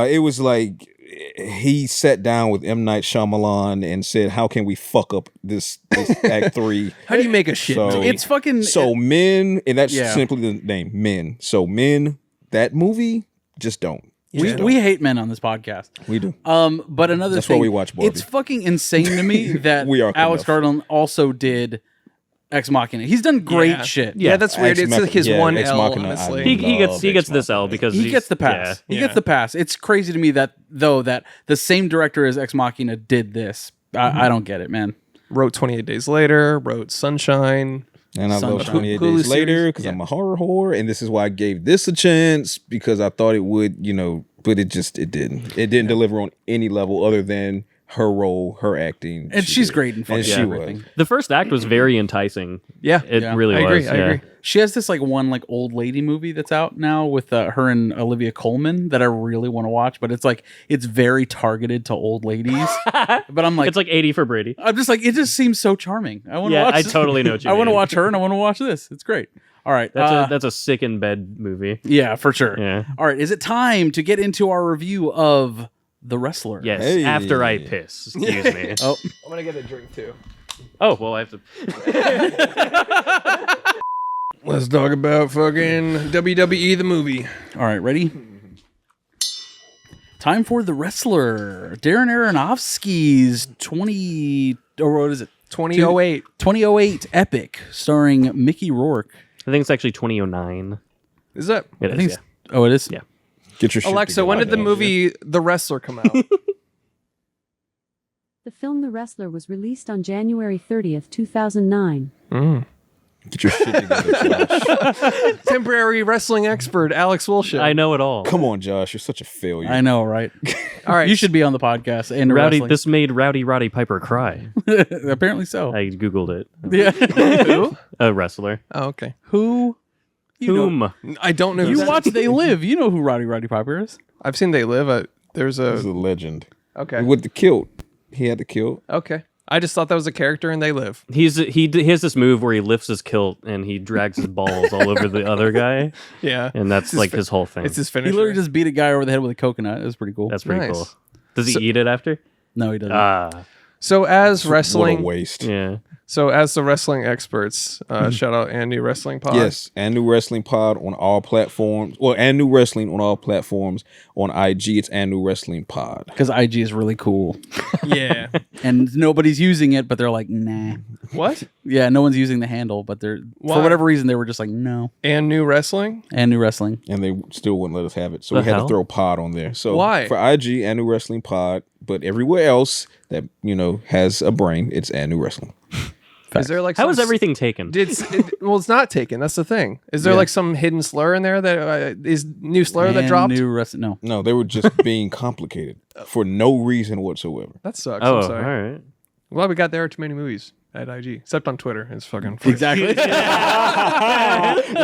it was like he sat down with M. Night Shyamalan and said, how can we fuck up this Act 3? How do you make a shit So- movie? It's fucking. So Men, and that's Yeah. simply the name, Men. So Men, that movie, just don't. We hate men on this podcast. We do. But another That's thing, why we watch Barbie. it's fucking insane to me that We are Alex enough. Garland also did Ex Machina. He's done great Yeah. shit. Yeah, that's weird. It's like his one Ex L, Machina, honestly. He gets this L because He gets the pass. Yeah. He gets the pass. It's crazy to me that that the same director as Ex Machina did this. I don't get it, man. Wrote 28 Days Later, wrote Sunshine. And I Son love of a 28 Hulu Days Later series. because I'm a horror whore, and this is why I gave this a chance because I thought it would, but it didn't. It didn't deliver on any level other than her role, her acting. And She she's did. great in fucking And she everything. was. The first act was very enticing. Yeah. It Yeah. really I was. agree. I yeah. agree. She has this one old lady movie that's out now with her and Olivia Colman that I really want to watch, but it's very targeted to old ladies. But I'm like, It's like 80 for Brady. I'm just like, it just seems so charming. I want to Yeah, watch. I totally know what you I want to mean. watch her and I want to watch this. It's great. All right, That's a sick in bed movie. yeah, for sure. Yeah. All right, is it time to get into our review of The Wrestler? Yes, Hey. after I piss. Excuse me. Oh, I'm going to get a drink too. Oh, well, I have to. Let's talk about fucking WWE the movie. all right, ready? Time for The Wrestler. Darren Aronofsky's 2008 epic starring Mickey Rourke. I think it's actually 2009. Is that It I is, think yeah. Oh, it is? Yeah. Get your shit Alexa? When did the together. movie The Wrestler come out? The film The Wrestler was released on January 30th, 2009. Get your shit together, Josh. Temporary wrestling expert Alex Wilshire. I know it all. Come on, Josh. You're such a failure. I know, right? All right, You should be on the podcast and Rowdy, wrestling. this made Rowdy Roddy Piper cry. Apparently so. I googled it. Yeah. Who? A wrestler. Oh, okay. Who? Whom? I don't know. who You that watch is. They Live. You know who Roddy Piper is. I've seen They Live. There's He's a a legend. okay. With the kilt. He had the kilt. Okay. I just thought that was a character and they live. He has this move where he lifts his kilt and he drags his balls all over the other guy. Yeah. And that's like his whole thing. It's his He finisher. literally just beat a guy over the head with a coconut. It was pretty cool. That's pretty Nice. cool. Does he eat it after? No, he doesn't. So as What a wrestling, waste. Yeah. so as the wrestling experts, shout out and new wrestling pod. Yes, and new wrestling pod on all platforms. Well, and new wrestling on all platforms. On IG, it's and new wrestling pod. Because IG is really cool. Yeah. And nobody's using it, but they're like, nah. What? Yeah, no one's using the handle, but they're Why? for whatever reason they were just like, no. And new wrestling? And new wrestling. And they still wouldn't let us have it, so The we had hell? to throw pod on there. So Why? for IG and new wrestling pod, but everywhere else that has a brain, it's and new wrestling. Is there like How some was everything taken? well, it's not taken. That's the thing. Is there Yeah. like some hidden slur in there that is new slur that And dropped? New wrestling. No. No, they were just being complicated for no reason whatsoever. That sucks. Oh, I'm all sorry. right. Well, we got there are too many movies at IG, except on Twitter. It's fucking Exactly. Except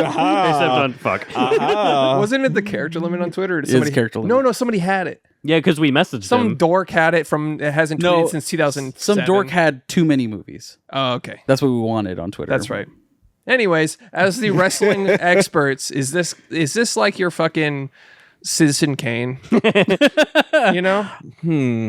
on fuck. Wasn't it the character limit on Twitter? Or did It is somebody, character limit. No, somebody had it. Yeah, because we messaged Some him. dork had it from. It hasn't tweeted No, since 2007. Some dork had too many movies. Oh, okay. That's what we wanted on Twitter. That's right. Anyways, as the wrestling experts, is this like your fucking Citizen Kane? You know?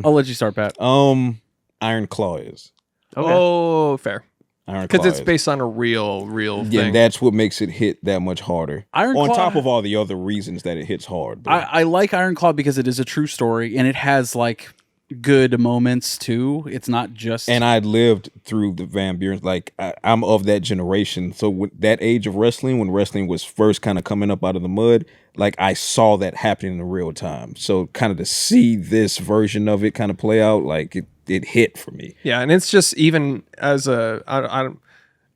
I'll let you start, Pat. Iron Claw is. Okay. Oh, fair. Iron Because Claw it's is. based on a real Yeah, thing. that's what makes it hit that much harder. Iron on Claw- top of all the other reasons that it hits hard. But I like Iron Claw because it is a true story and it has like good moments too. It's not just and I lived through the Van Buren. Like I'm of that generation, so with that age of wrestling, when wrestling was first kind of coming up out of the mud, like I saw that happening in real time. So kind of to see this version of it kind of play out, like it hit for me. Yeah, and it's just even as I'm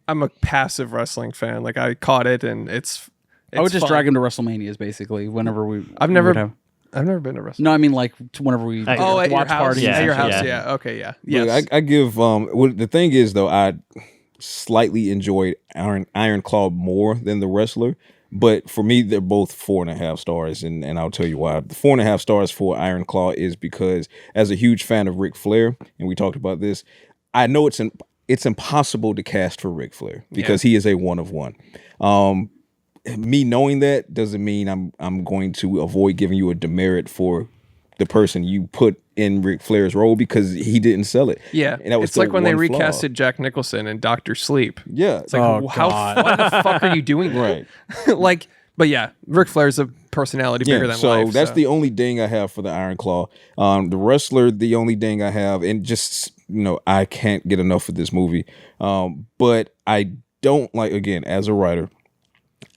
a passive wrestling fan. Like I caught it, and it's I would just fun. drag him to WrestleManias basically whenever we. I've we never would have- I've never been to wrestling. No, I mean like whenever we. At Oh, at your watch house. parties. Yeah, At your house. yeah. Yeah. Okay. Yeah. Look, Yes. I give well, the thing is though, I slightly enjoyed Iron Claw more than the wrestler. But for me, they're both 4.5 stars, and I'll tell you why. The 4.5 stars for Iron Claw is because, as a huge fan of Ric Flair, and we talked about this, I know it's impossible to cast for Ric Flair because he is a one of one. Me knowing that doesn't mean I'm going to avoid giving you a demerit for the person you put in Ric Flair's role because he didn't sell it. yeah. and that was It's like the when they one flaw. recasted Jack Nicholson in Doctor Sleep. Yeah, It's like, Oh, how God. what the fuck are you doing? right. Like, but yeah, Ric Flair's a personality bigger than so life. that's the only ding I have for the Iron Claw. The wrestler, the only ding I have, and just I can't get enough of this movie. But I don't like, again, as a writer,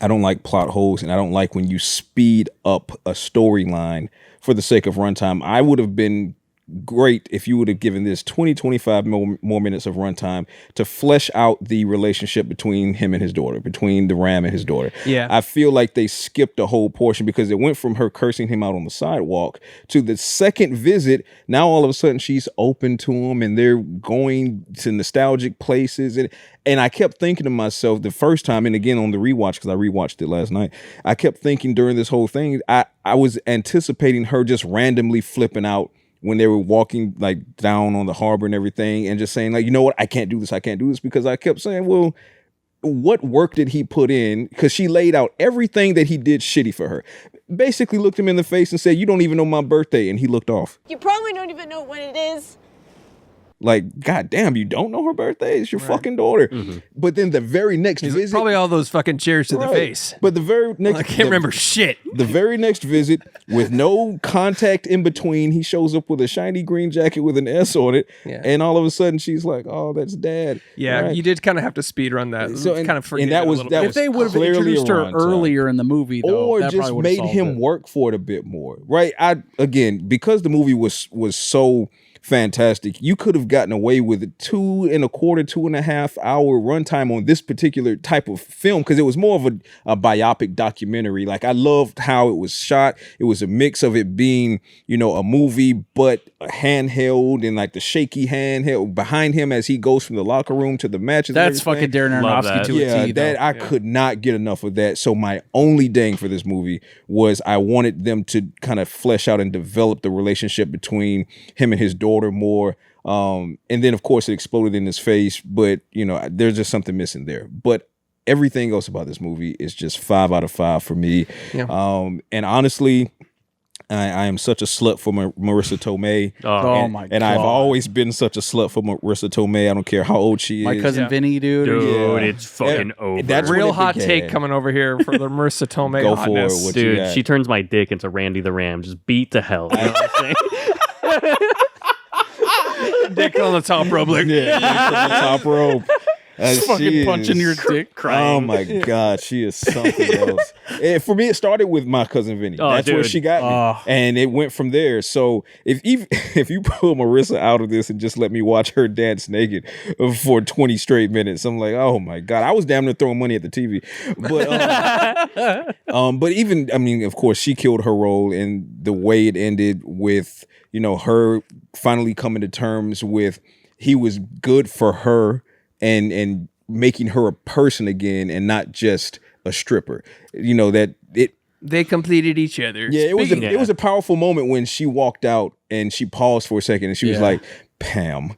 I don't like plot holes, and I don't like when you speed up a storyline for the sake of runtime. I would have been great if you would have given this 25 more minutes of runtime to flesh out the relationship between him and his daughter, between the Ram and his daughter. Yeah. I feel like they skipped a whole portion because it went from her cursing him out on the sidewalk to the second visit. Now all of a sudden she's open to him and they're going to nostalgic places. And I kept thinking to myself the first time, and again on the rewatch, because I rewatched it last night, I kept thinking during this whole thing, I was anticipating her just randomly flipping out when they were walking like down on the harbor and everything and just saying like, you know what, I can't do this, because I kept saying, well, what work did he put in? Because she laid out everything that he did shitty for her. Basically looked him in the face and said, you don't even know my birthday. And he looked off. You probably don't even know when it is. Like, God damn, you don't know her birthday? It's your fucking daughter. But then the very next visit. probably all those fucking cheers to the Right. face. But the very next I can't remember shit. The very next visit, with no contact in between, he shows up with a shiny green jacket with an S on it. Yeah. And all of a sudden she's like, oh, that's dad. Yeah, Right. you did kind of have to speed run that. So, kind of forget and that it a was little that bit. was If they would have clearly introduced a her runtime. earlier in the movie, though, Or that just probably would've made solved him it. work for it a bit more, right? Because the movie was so fantastic, you could have gotten away with a 2.25 hour runtime on this particular type of film because it was more of a biopic documentary. Like I loved how it was shot. It was a mix of it being, a movie, but a handheld and like the shaky handheld behind him as he goes from the locker room to the matches. and That's everything. fucking Darren Love Aronofsky that. to Yeah, a T. that though. I could not get enough of that. So my only dang for this movie was I wanted them to kind of flesh out and develop the relationship between him and his daughter. spoiled her more. And then of course it exploded in his face, but there's just something missing there. But everything else about this movie is just 5 out of 5 for me. Yeah. And honestly, I am such a slut for Marissa Tomei. Oh my god! And I've always been such a slut for Marissa Tomei. I don't care how old she is. My cousin Vinny, dude. Dude, it's fucking over. That's Real when it hot began. take coming over here for the Marissa Tomei Go hotness. for it. What you Dude, got? she turns my dick into Randy the Ram. Just beat to hell. You know what I'm saying? Dick on the top rope, like Yeah, on the top rope. Fucking punching your dick. Oh my god, she is something else. And for me, it started with My Cousin Vinny. Oh, That's where dude. she got me, and it went from there. So if you pull Marissa out of this and just let me watch her dance naked for 20 straight minutes, I'm like, oh my god, I was damn near throwing money at the TV. But even, I mean, of course, she killed her role, and the way it ended with her finally coming to terms with he was good for her. And making her a person again and not just a stripper. they completed each other. Yeah, it was a powerful moment when she walked out and she paused for a second and she was like, Pam.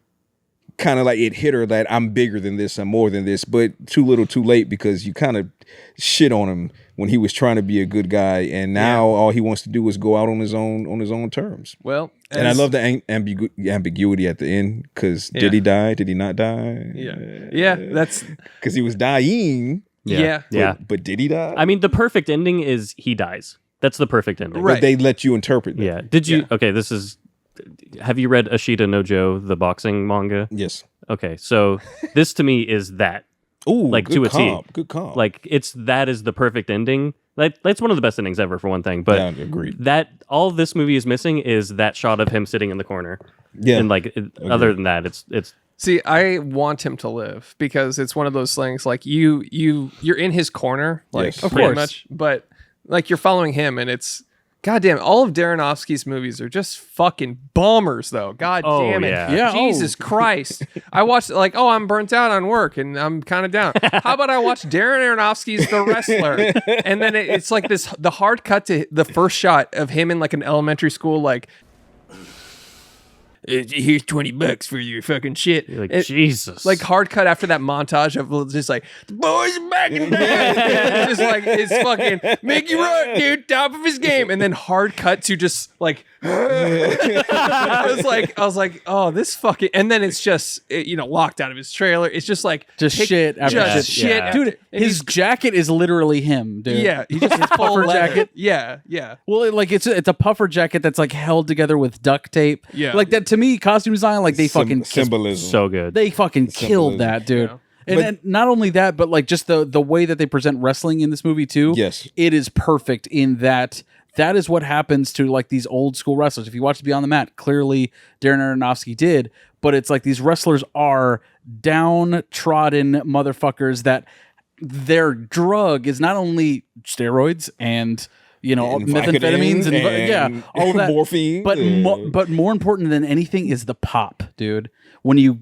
Kind of like it hit her that I'm bigger than this, I'm more than this, but too little too late, because you kind of shit on him when he was trying to be a good guy, and now all he wants to do is go out on his own terms. Well, and I love the ambiguity at the end, because did he die? Did he not die? Yeah, that's because he was dying. Yeah. But did he die? I mean, the perfect ending is he dies. That's the perfect ending. Right. But they let you interpret that. Yeah. Did you? Okay, this is. Have you read Ashita no Joe, the boxing manga? Yes. Okay, so this to me is that. Ooh, like good to a comp. T. Good comp. Like that is the perfect ending. That's one of the best endings ever for one thing. But Yeah, agreed. that all this movie is missing is that shot of him sitting in the corner. Yeah. And other than that, it's See, I want him to live, because it's one of those things like you're in his corner, like Yes. of Pretty course, much, but like you're following him, and it's goddamn. All of Aronofsky's movies are just fucking bombers, though. God damn it, yeah. Jesus Christ! I watched I'm burnt out on work and I'm kind of down. How about I watch Darren Aronofsky's The Wrestler, and then it's like the hard cut to the first shot of him in like an elementary school, like. Here's $20 for your fucking shit. You're like, Jesus. Like hard cut after that montage of just like the boys are back in bed. Just like it's fucking Mickey Rourke, dude, top of his game, and then hard cut to just like I was like, oh, this fucking, and then it's just locked out of his trailer. It's just like shit after just shit. shit, Dude, his jacket is literally him, dude. Yeah, he just his puffer jacket. Yeah. Well, it's a puffer jacket that's like held together with duct tape. Yeah. Like that, to me, costume design, like they fucking symbolism. so good. they fucking killed that, dude. Yeah. And not only that, but like just the way that they present wrestling in this movie too. Yes. It is perfect in that is what happens to like these old school wrestlers. If you watch Beyond the Mat, clearly Darren Aronofsky did, but it's like these wrestlers are downtrodden motherfuckers that their drug is not only steroids and methamphetamines and all that morphine, but more important than anything is the pop, dude. When you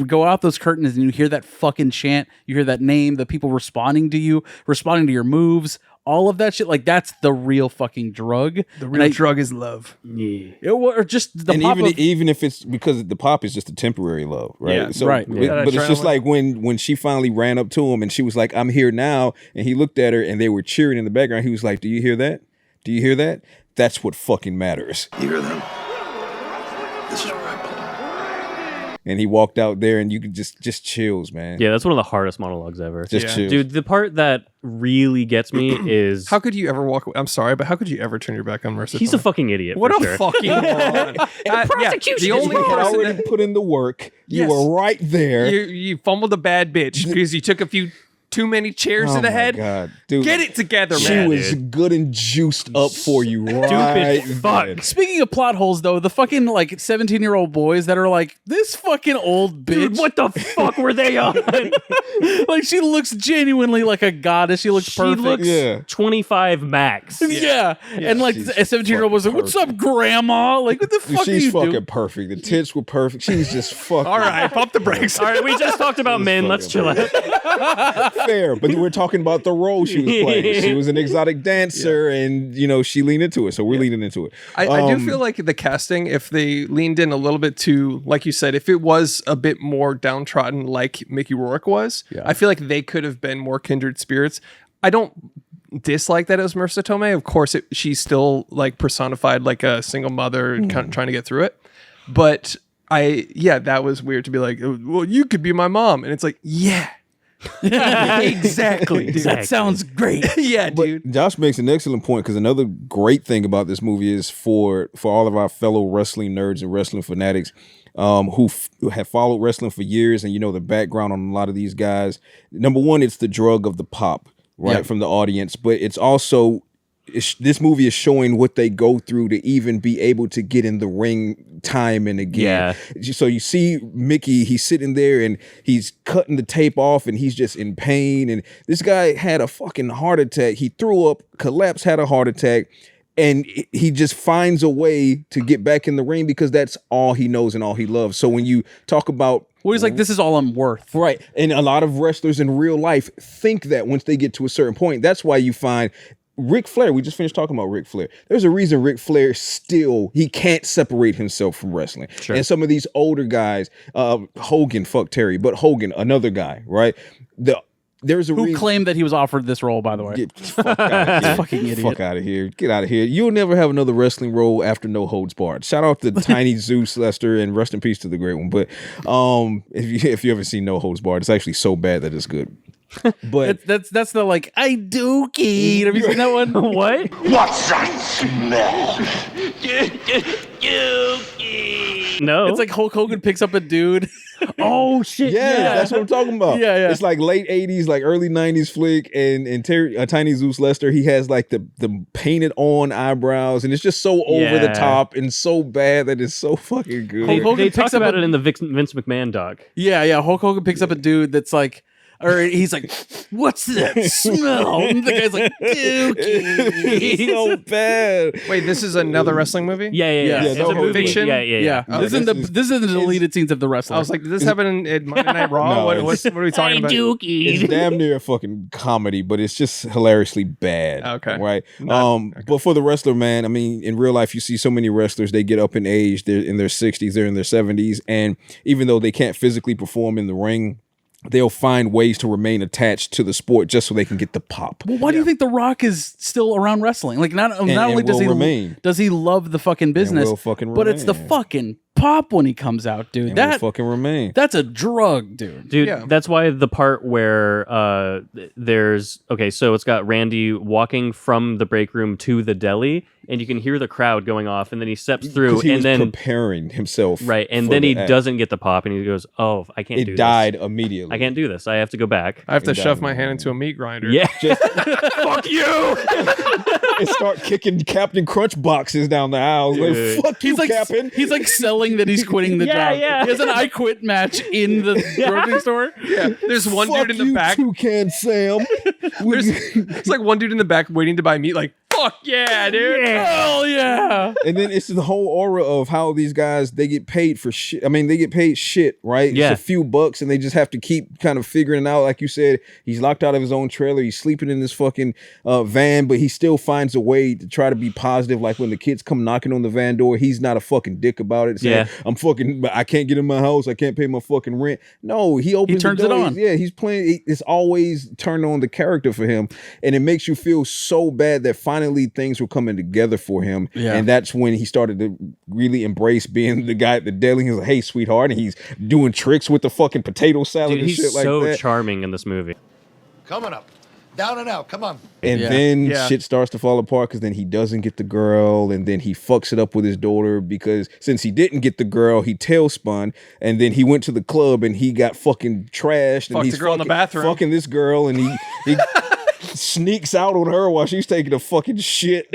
go out those curtains and you hear that fucking chant, you hear that name, the people responding to you, responding to your moves, all of that shit, like that's the real fucking drug. The real drug is love. Yeah. Or just the and pop even if it's because the pop is just a temporary love, right? Yeah, so, right. But it's just like when she finally ran up to him and she was like, "I'm here now," and he looked at her and they were cheering in the background. He was like, "Do you hear that? Do you hear that? That's what fucking matters." You hear them? This is where I belong. And he walked out there, and you could just chills, man. Yeah, that's one of the hardest monologues ever. Just chills. Dude, the part that really gets me is How could you ever walk away? I'm sorry, but how could you ever turn your back on Mercer? he's a fucking idiot. What for a sure. fucking moron. prosecution the is only You had person already that put in the work. You Yes. were right there. you fumbled a bad bitch because you took a few too many chairs Oh to the my head. God, dude. Get it together, She man. was good and juiced up for you, right? fuck. then. Speaking of plot holes, though, the fucking like 17-year-old boys that are like, this fucking old bitch. Dude, what the fuck were they on? Like she looks genuinely like a goddess. She looks She perfect. looks Yeah. 25 max. Yeah. And like She's a 17-year-old was like, "What's up, grandma?" Like, what the fuck are She's you fucking doing? perfect. The tits were perfect. She was just fucking. All right, pump the brakes. All right, we just talked about men. Let's chill out. Fair, but we're talking about the role she was playing. She was an exotic dancer, and she leaned into it. So we're leaning into it. I do feel like the casting, if they leaned in a little bit too, like you said, if it was a bit more downtrodden, like Mickey Rourke was, I feel like they could have been more kindred spirits. I don't dislike that it was Marissa Tomei. Of course, she's still like personified like a single mother kind of trying to get through it. But that was weird to be like, well, you could be my mom. And it's like, yeah. Exactly, dude. That sounds great. Yeah, dude. But Josh makes an excellent point, because another great thing about this movie is for all of our fellow wrestling nerds and wrestling fanatics who have followed wrestling for years, and the background on a lot of these guys. Number one, it's the drug of the pop, right, from the audience, but it's also this movie is showing what they go through to even be able to get in the ring time and again. Yeah. So you see Mickey, he's sitting there and he's cutting the tape off and he's just in pain. And this guy had a fucking heart attack. He threw up, collapsed, had a heart attack. And he just finds a way to get back in the ring because that's all he knows and all he loves. So when you talk about... Well, he's like, this is all I'm worth. Right. And a lot of wrestlers in real life think that once they get to a certain point. That's why you find... Ric Flair, we just finished talking about Ric Flair. There's a reason Ric Flair he can't separate himself from wrestling. Sure. And some of these older guys, Hogan, fuck Terry, but Hogan, another guy, right? There's a Who claimed that he was offered this role, by the way. Fuck out of here. Fucking idiot. Fuck out of here. Get out of here. You'll never have another wrestling role after No Holds Barred. Shout out to Tiny Zeus Lester, and rest in peace to the great one. But if you ever seen No Holds Barred, it's actually so bad that it's good. But that's the like, I dookie. Have you seen that one? What? What's that smell? No. It's like Hulk Hogan picks up a dude. Oh shit! Yeah, that's what I'm talking about. Yeah. It's like late '80s, like early '90s flick, and Terry, Tiny Zeus Lester, he has like the painted on eyebrows, and it's just so over the top and so bad that it's so fucking good. Hulk Hogan They picks talk up about it in the Vince McMahon doc. Yeah. Hulk Hogan picks up a dude that's like, or he's like, what's that smell? And the guy's like, dookie. It's so bad. Wait, this is another wrestling movie? Yeah. Yeah, It's no a movie. fiction? Yeah. This is the deleted scenes of The Wrestler. I was like, did this happen in Monday Night Raw? No, what are we talking about? It's damn near a fucking comedy, but it's just hilariously bad. Okay. Right. But for The Wrestler, man, I mean, in real life, you see so many wrestlers, they get up in age, they're in their 60s, they're in their 70s, and even though they can't physically perform in the ring, they'll find ways to remain attached to the sport just so they can get the pop. Well, why do you think The Rock is still around wrestling? Like, not only does he love the fucking business, will fucking but it's the remain. fucking pop when he comes out, dude. And That will fucking remain. that's a drug, dude. Dude, that's why the part where so it's got Randy walking from the break room to the deli, and you can hear the crowd going off, and then he steps through, 'Cause he and was then preparing himself. right, and for then the he act. doesn't get the pop, and he goes, "Oh, I can't do It this. died immediately. I can't do this. I have to go back." I have to It shove died. my hand into a meat grinder. Yeah. Fuck you! And start kicking Captain Crunch boxes down the aisle. Like, Dude. fuck you, He's like Captain. he's like selling that he's quitting the Yeah, job. yeah. He has an I quit match in the grocery store. Yeah. There's one Fuck dude in the you, back. Toucan Sam. It's like one dude in the back waiting to buy meat. Like, fuck yeah, dude. Hell yeah. And then it's the whole aura of how these guys, they get paid for shit. I mean, they get paid shit, right? Yeah. It's a few bucks, and they just have to keep kind of figuring it out. Like you said, he's locked out of his own trailer. He's sleeping in this fucking van, but he still finds a way to try to be positive. Like when the kids come knocking on the van door, he's not a fucking dick about it. Saying, I can't get in my house. I can't pay my fucking rent. No, he opens turns the door. it on. Yeah, he's playing. It's always turned on the character for him. And it makes you feel so bad that finally things were coming together for him. Yeah. And that's when he started to really embrace being the guy at the deli. He's like, hey, sweetheart. And he's doing tricks with the fucking potato salad Dude, and he's shit like so that. charming in this movie. Coming up. Down and out. Come on. And Yeah. then shit starts to fall apart because then he doesn't get the girl, and then he fucks it up with his daughter because since he didn't get the girl, he tailspun, and then he went to the club and he got fucking trashed. And Fucked he's the girl in the bathroom. fucking this girl, and he sneaks out on her while she's taking a fucking shit.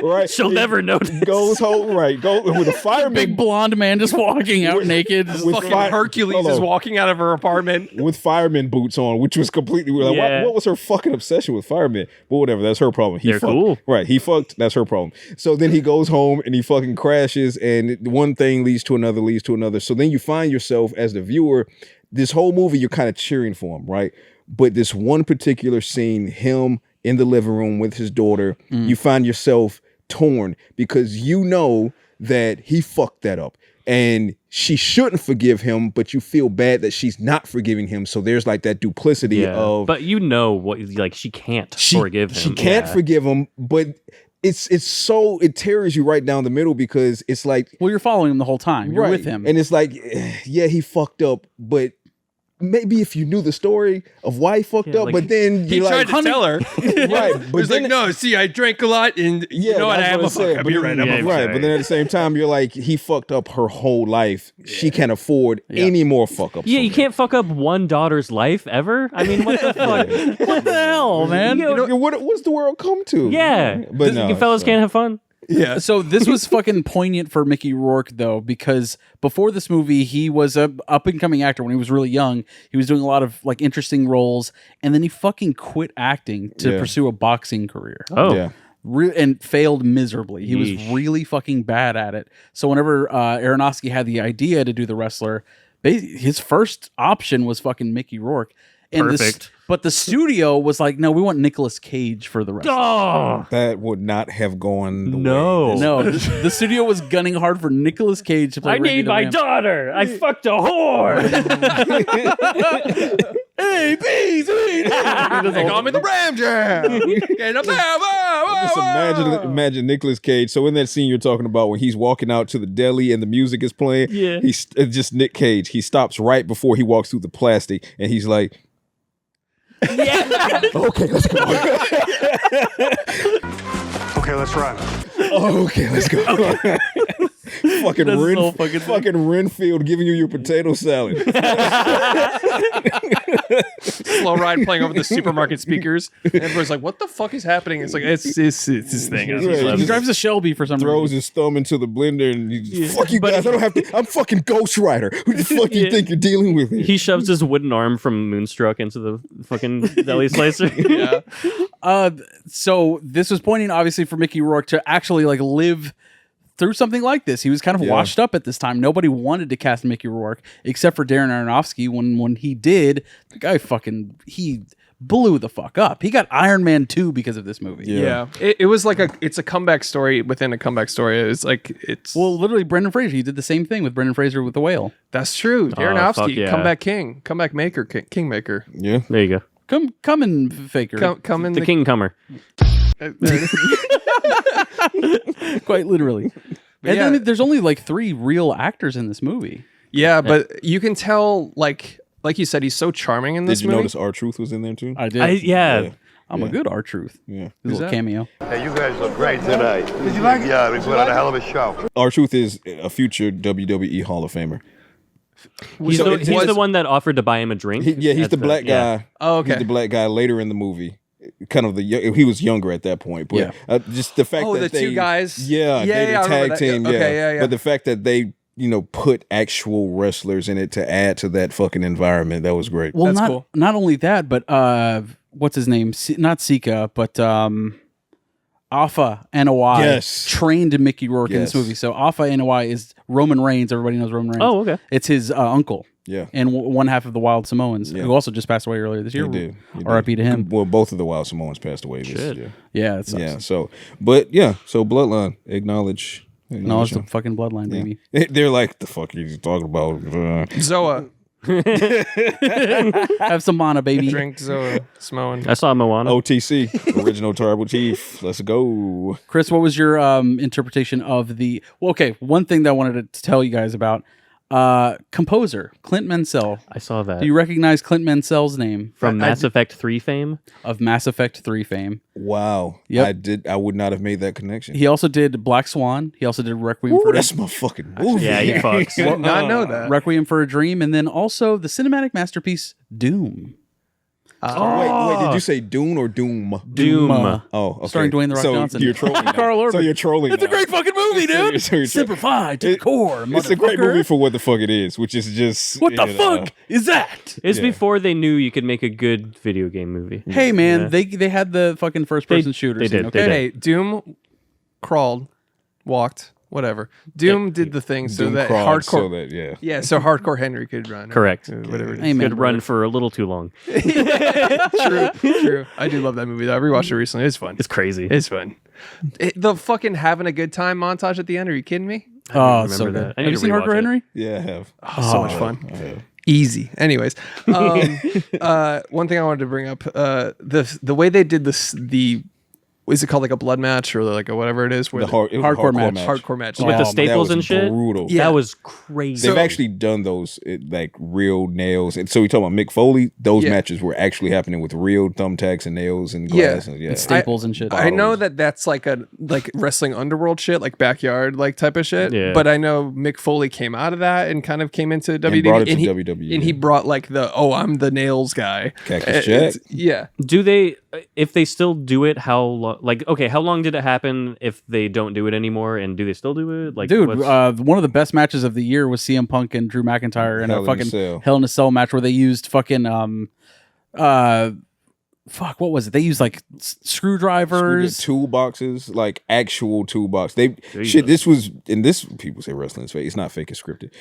Right? She'll never notice. Goes home, right? Go with a fireman. Big blonde man just walking out naked. with Fucking fire- Hercules hold is on. walking out of her apartment. with fireman boots on, which was completely weird. Like, Yeah. what was her fucking obsession with firemen? But whatever, that's her problem. They're fucked. cool. Right, he fucked, that's her problem. So then he goes home and he fucking crashes, and one thing leads to another. So then you find yourself as the viewer this whole movie you're kind of cheering for him, right? But this one particular scene, him in the living room with his daughter, you find yourself torn because you know that he fucked that up. And she shouldn't forgive him, but you feel bad that she's not forgiving him. So there's like that duplicity of. But you know what? Like she can't forgive him. She can't forgive him, but it's so it tears you right down the middle because it's like, well, you're following him the whole time. You're with him, and it's like, yeah, he fucked up, but. Maybe if you knew the story of why he fucked up, like, but then he tried to tell her, right? But he's like, "No, see, I drank a lot, and you know what? I am a fuck up. You're right, I'm a fuck right." But then at the same time, you're like, he fucked up her whole life. She can't afford any more fuck ups. Yeah, you can't fuck up one daughter's life ever. I mean, what the fuck? What the hell, man? What's the world come to? Yeah, but no, fellas can't have fun. Yeah. So this was fucking poignant for Mickey Rourke though, because before this movie, he was a up and coming actor when he was really young. He was doing a lot of like interesting roles, and then he fucking quit acting to pursue a boxing career. Oh. Yeah. And failed miserably. He was really fucking bad at it. So whenever Aronofsky had the idea to do The Wrestler, his first option was fucking Mickey Rourke. And Perfect. But the studio was like, no, we want Nicolas Cage for The Wrestler. Oh, That would not have gone the way. No, the studio was gunning hard for Nicolas Cage to play I need my daughter. I fucked a whore. Hey, bees! They call me the Ram Jam. Just imagine Nicolas Cage. So in that scene you're talking about when he's walking out to the deli and the music is playing, he's just Nick Cage. He stops right before he walks through the plastic and he's like, okay, let's go. Okay, let's run. Okay, let's go. Fucking Renfield giving you your potato salad. Slow ride playing over the supermarket speakers. And everyone's like, "What the fuck is happening?" It's like it's his thing. Right, He drives a Shelby for some throws reason. his thumb into the blender and fuck you guys. I don't have to. I'm fucking Ghost Rider. Who the fuck do you think you're dealing with here? He shoves his wooden arm from Moonstruck into the fucking deli slicer. Yeah. So this was pointing obviously for Mickey Rourke to actually like live through something like this. He was kind of washed up at this time. Nobody wanted to cast Mickey Rourke except for Darren Aronofsky. When he did, the guy he blew the fuck up. He got Iron Man 2 because of this movie. Yeah. It was like it's a comeback story within a comeback story. It's Well, literally Brendan Fraser. He did the same thing with Brendan Fraser with The Whale. that's true. Aronofsky, fuck yeah. comeback king, comeback maker, kingmaker. Yeah. There you go. Come in, faker. Come in The King Comer. Quite literally. But And yeah. then, I mean, there's only like 3 real actors in this movie. Yeah, but you can tell, like you said, he's so charming in this Did you movie. notice R-Truth was in there too? I did. Yeah. I'm a good R-Truth. Yeah. His little that? cameo. Hey, you guys look great tonight. Did you like it? Yeah, we put on a hell of a show. R-Truth is a future WWE Hall of Famer. He's the one that offered to buy him a drink. He's At the black guy. Oh, okay. He's the black guy later in the movie. Kind of he was younger at that point, but just the fact that the two guys. they I remember tag that. team, Okay, But the fact that they put actual wrestlers in it to add to that fucking environment, that was great. Well, That's cool. not only that, but what's his name? Not Sika, but Alpha Anoi Yes. trained Mickey Rourke in this Yes. movie. So Alpha Anoi is Roman Reigns. Everybody knows Roman Reigns. Oh, okay. It's his uncle. Yeah. And one half of the Wild Samoans, Yeah. who also just passed away earlier this year. He did. R.I.P. to him. Well, both of the Wild Samoans passed away this year. Yeah, it sucks. Yeah. So Bloodline acknowledge. No, it's the fucking bloodline, baby. They're like, the fuck are you talking about? Zoa. Have some mana, baby. Drink Zoa. Samoan. I saw Moana. OTC, original Tribal Chief. Let's go. Chris, what was your interpretation of the... Well, okay, one thing that I wanted to tell you guys about. Composer, Clint Mansell. I saw that. Do you recognize Clint Mansell's name? From Mass Effect 3 fame? Of Mass Effect 3 fame. Wow. Yep. I would not have made that connection. He also did Black Swan. He also did Requiem Ooh, for that's my fucking movie. Yeah, he fucks. Did not know that. Requiem for a Dream, and then also the cinematic masterpiece Doom. Wait, did you say Dune or Doom? Doom. Oh, okay. Starring Dwayne The Rock so Johnson. You're trolling now. Carl Urban. So you're trolling It's a now. great fucking movie, dude. So you're Simplified to the core. It's a great motherfucker. movie for what the fuck it is, which is just What the fuck is that? It's Yeah. before they knew you could make a good video game movie. Hey man, Yeah. they had the fucking first person shooter. they scene, did, okay? they did. Hey, Doom crawled, walked, whatever. Doom did the thing so Doom that crawled hardcore. so that, yeah. Yeah, so hardcore Henry could run. Correct. Whatever. It is. Amen. Good run for a little too long. True. I do love that movie though. I rewatched it recently. It's fun. It's crazy. It's fun. The fucking having a good time montage at the end. Are you kidding me? Oh, remember so good. that. I need Have you to seen rewatch Hardcore it. Henry? Yeah, I have. Oh, so much fun. Easy. Anyways, one thing I wanted to bring up, the way they did this, is it called like a blood match or like a whatever it is? Where It was a hardcore match. hardcore match. With the that staples was and shit? brutal. Yeah. That was crazy. They've actually done those like real nails, and so we talking about Mick Foley. Those Yeah. matches were actually happening with real thumbtacks and nails and glass. Yeah. And, yeah. And staples and shit. I know that that's like a wrestling underworld shit, like backyard like type of shit. Yeah. But I know Mick Foley came out of that and kind of came into WWE. brought it to and he, WWE, And he brought like I'm the nails guy. Cactus Jack. Yeah. Do they, if they still do it, how long, like, okay, how long did it happen if they don't do it anymore? And do they still do it? Like, Dude, what's- one of the best matches of the year was CM Punk and Drew McIntyre in Hell a in a fucking Cell. Hell in a Cell match where they used fucking what was it? They used like screwdrivers. Toolboxes, like actual toolbox. They Jesus. shit. This was in this. People say wrestling's fake. It's not fake. It's scripted.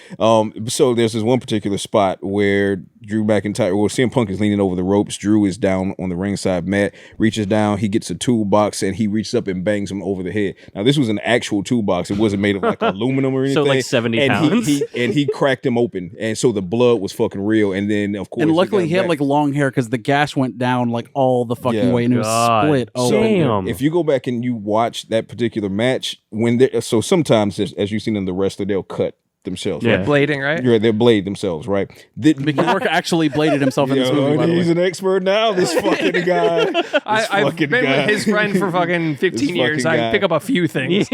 So there's this one particular spot where Drew McIntyre, well, CM Punk is leaning over the ropes. Drew is down on the ringside mat. Reaches down. He gets a toolbox and he reaches up and bangs him over the head. Now this was an actual toolbox. It wasn't made of like aluminum or anything. So, like, 70 and pounds? He cracked him open, and so the blood was fucking real. And then of course, And luckily he got had back. like long hair because the gash went down like all the fucking Yeah. way and it was God. split So, open. Damn. If you go back and you watch that particular match, when they so sometimes as you've seen in the wrestler, they'll cut themselves. Yeah. Right? Blading, right? Yeah, they blade themselves, right? Mickey Rourke actually bladed himself in this movie, by the he's way. an expert now. This fucking guy. I've fucking been guy. with his friend for fucking 15 years. fucking I guy. pick up a few things.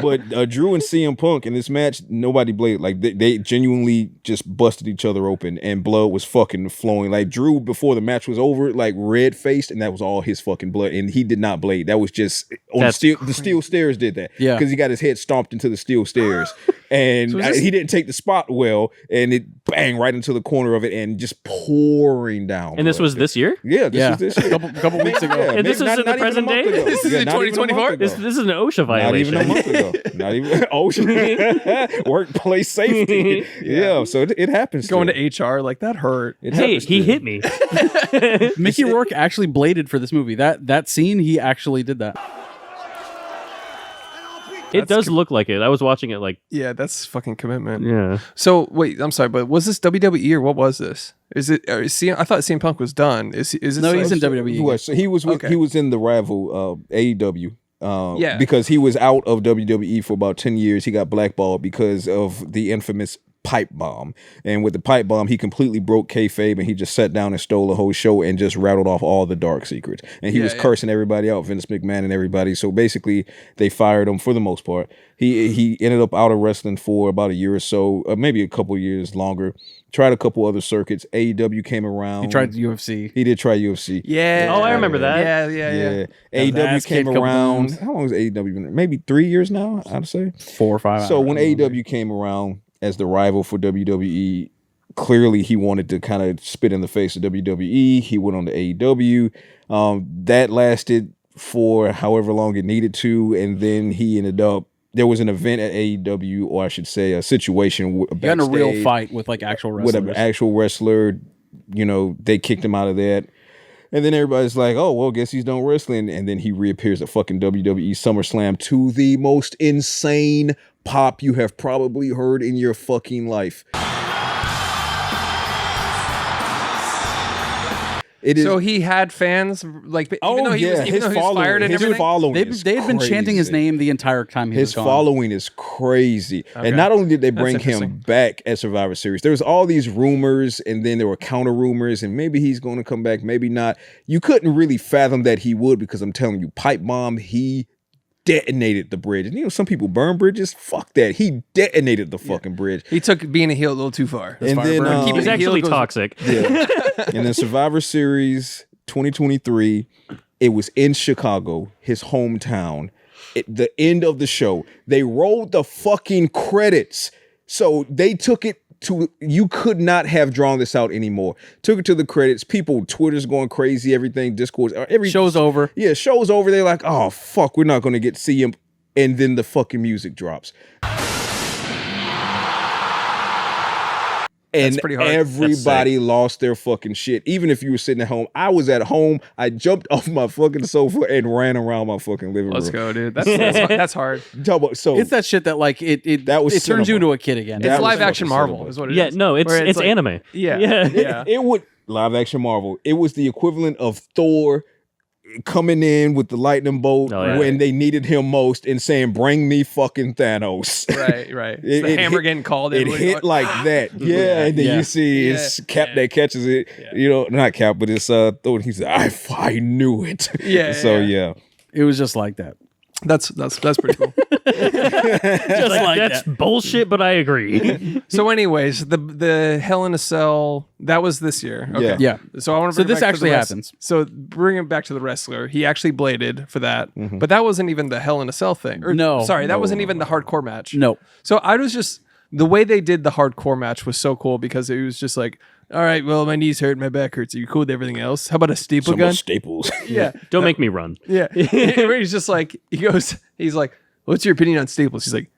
But Drew and CM Punk in this match, nobody bladed. Like they genuinely just busted each other open, and blood was fucking flowing. Like Drew, before the match was over, like red faced, and that was all his fucking blood, and he did not blade. That was just on That's the steel stairs did that. Yeah. because he got his head stomped into the steel stairs, and So is this- he didn't take the spot well, and it bang right into the corner of it, and just pouring down. and this blood. was this year? Yeah, this Yeah, was this a year. couple weeks ago. Yeah, And this maybe is in the even a present month day? ago. This is Yeah, in not even a month 2024? ago. This is an OSHA Not even violation. a month ago. Not even OSHA. Workplace safety. Yeah. So it happens. Going still. to HR, like that hurt. It Hey, happens he still. hit me. Mickey Rourke actually bladed for this movie. That scene, he actually did that. It does look like it. I was watching it like, Yeah, that's fucking commitment. yeah. So wait, I'm sorry, but was this WWE or what was this? Is it? Is CM, I thought CM Punk was done. Is it? No, he's in WWE. He was. So he was. Okay. He was in the rival AEW. Yeah. Because he was out of WWE for about 10 years. He got blackballed because of the infamous pipe bomb. And with the pipe bomb, he completely broke kayfabe, and he just sat down and stole the whole show and just rattled off all the dark secrets. And he was cursing everybody out, Vince McMahon and everybody. So basically, they fired him for the most part. He ended up out of wrestling for about a year or so, maybe a couple years longer. Tried a couple other circuits. AEW came around. He tried UFC. He did try UFC. Yeah. Oh, I remember that. Yeah. Yeah. His AEW ass came kicked around. kaboom. How long has AEW been? Maybe 3 years now, I'd say. 4 or 5. So when AEW came around as the rival for WWE, clearly he wanted to kind of spit in the face of WWE. He went on to AEW. That lasted for however long it needed to, and then he ended up. There was an event at AEW, or I should say, a situation. He got in a real backstage fight with like actual with wrestlers. an actual wrestler. You know, they kicked him out of that. And then everybody's like, oh, well, guess he's done wrestling. And then he reappears at fucking WWE SummerSlam to the most insane pop you have probably heard in your fucking life. It is. So he had fans, like, even Oh, though he was, yeah, even his though he was following, fired and his everything. following They is had been chanting his crazy. name the entire time he His was gone. following is crazy. Okay. And not only did they bring interesting. him back at Survivor Series, there was all these rumors, and then there were counter rumors, and maybe he's going to come back, maybe not. You couldn't really fathom that he would, because I'm telling you, pipe bomb, he detonated the bridge. And you know, some people burn bridges. Fuck that. He detonated the fucking bridge. He took being a heel a little too far. And then Keeping He's it actually heel goes- toxic. yeah. And then Survivor Series 2023, it was in Chicago, his hometown. The end of the show, they rolled the fucking credits. So they took it to, you could not have drawn this out anymore. Took it to the credits. People, Twitter's going crazy, everything, Discord, every Show's over. Yeah, show's over. They're like, oh fuck, we're not going to get CM. and then the fucking music drops. And pretty hard. everybody lost their fucking shit. Even if you were sitting at home, I was at home. I jumped off my fucking sofa and ran around my fucking living room. Let's go, dude. That's hard. So It's that shit that like it turns cinema. you into a kid again. It's That was live action fucking Marvel, cinema. is what it is. Yeah, no, it's Where like- anime. Yeah, Yeah. yeah. it would live action Marvel. It was the equivalent of Thor coming in with the lightning bolt when they needed him most and saying, "Bring me fucking Thanos." Right. It- the it hammer hit- getting called. It everybody hit going, like that, and then you see it's Cap that catches it. You know, not Cap, but it's Thor. He's like, I knew it. Yeah. It was just like that. That's pretty cool. Just like that's bullshit, but I agree. So, anyways, the Hell in a Cell that was this year. Okay. Yeah. So I want to. So this actually happens. So bring it back to the wrestler. He actually bladed for that, but that wasn't even the Hell in a Cell thing. Or, No. sorry, that wasn't even the hardcore match. No. So I was just the way they did the hardcore match was so cool because it was just like, all right, well, my knees hurt, my back hurts. Are you cool with everything else? How about a staple Some gun? staples. Yeah. Don't make me run. Yeah. Where he's just like, he's like, what's your opinion on staples? He's like